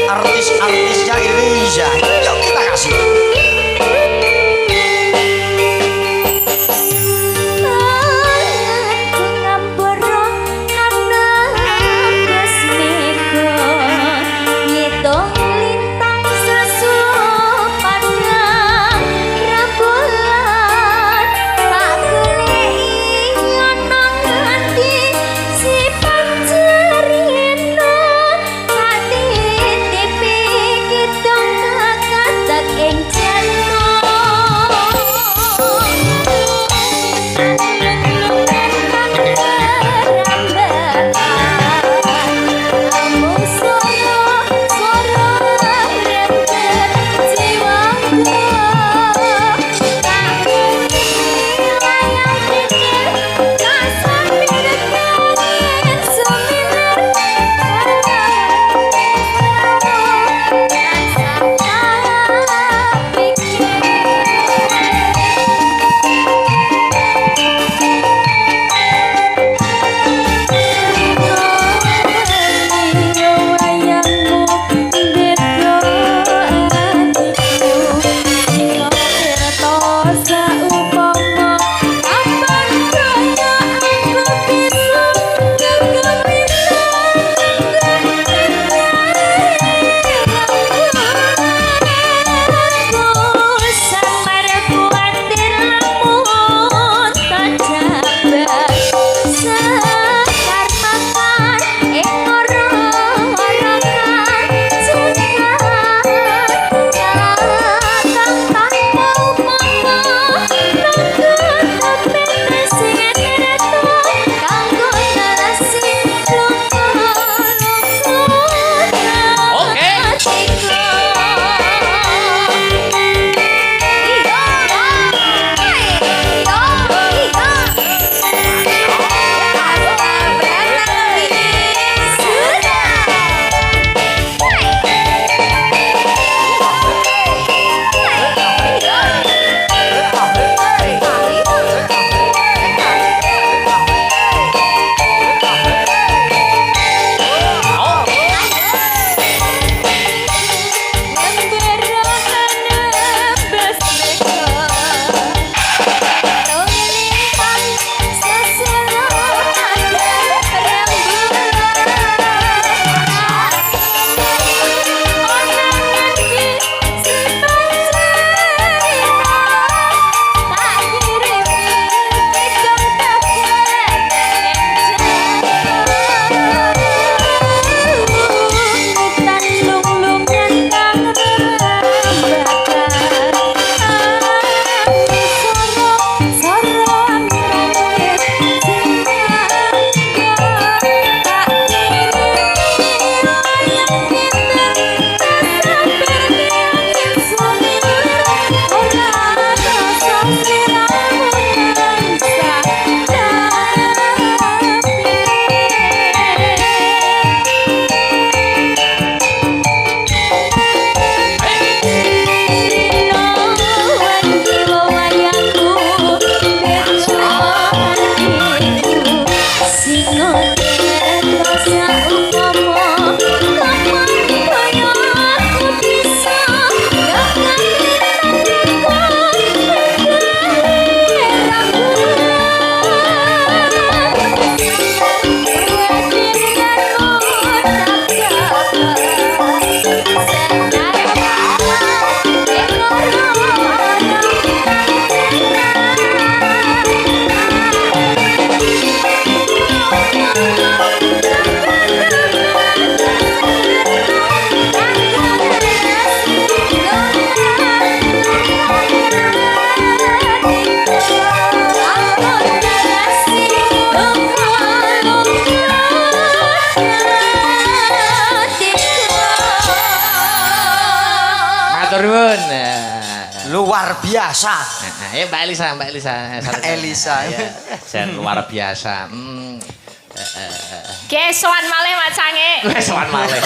Artis-artisnya Indonesia. Yuk kita kasih. Ing Matur nuwun. Luar biasa. Ayo Mbak Elisa, Mbak Elisa. Elisa. Jan luar biasa. Gesoan malih macange. Wes sowan malih.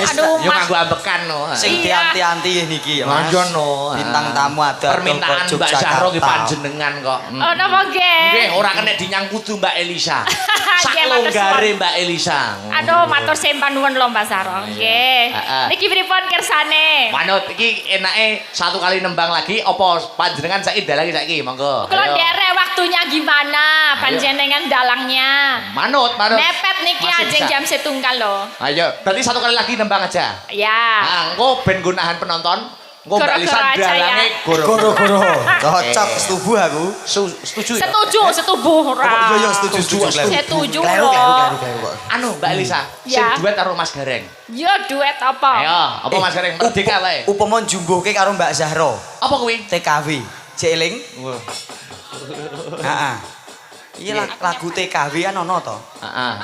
Aduh, Yo Mas. nganggo ambekan no. Sing Iya. dianti-anti niki ya, Mas. Manjon no. Bintang tamu ada permintaan Mbak Zahro nggih panjenengan kok. Oh, napa nggih? Nggih, ora kena dinyangkutu Mbak Elisa. Sak Nggih, matur longgare suwun. Mbak Elisa. Aduh, matur sempan nuwun lho Mbak Saro. Nggih. Heeh. Niki pripun kersane? Manut iki enake satu kali nembang lagi apa panjenengan saiki lagi saiki monggo. Kula Ayo. nderek waktunya gimana? Panjenengan dalangnya. Manut. Mepet niki Masih ajeng bisa. jam setunggal loh. Ayo, berarti satu kali lagi nembang aja. Ya. Nah, engko ben gunahan penonton, engko Mbak Goro-goro Elisa aja dalange ya. Goro-goro. Cocok setuju aku. Setuju ya? Setuju, setubuh ora. Iya setuju. Setuju Kleru loh. kok. Anu Mbak Elisa, sing Ya. duet karo Mas Gareng. Yo duet apa? Ayo, apa Mas Gareng merdeka wae. Upama jumbuhke karo Mbak Zahro. Apa kuwi? TKW. Jeling. Heeh. Iya lagu TKW kan ono to. Heeh.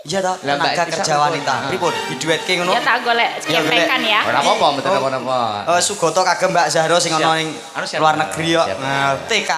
Iya toh, Lah, Mbak tenaga Elisa kerja pripun? wanita. Pripun diduetke ngono? Ya tak golek Ya, golek. kepekan ya. Ora apa-apa, mboten apa-apa. Sugoto kagem Mbak Zahro sing ono Siap. ning Anu siap. luar negeri kok. Siap. Nah, TK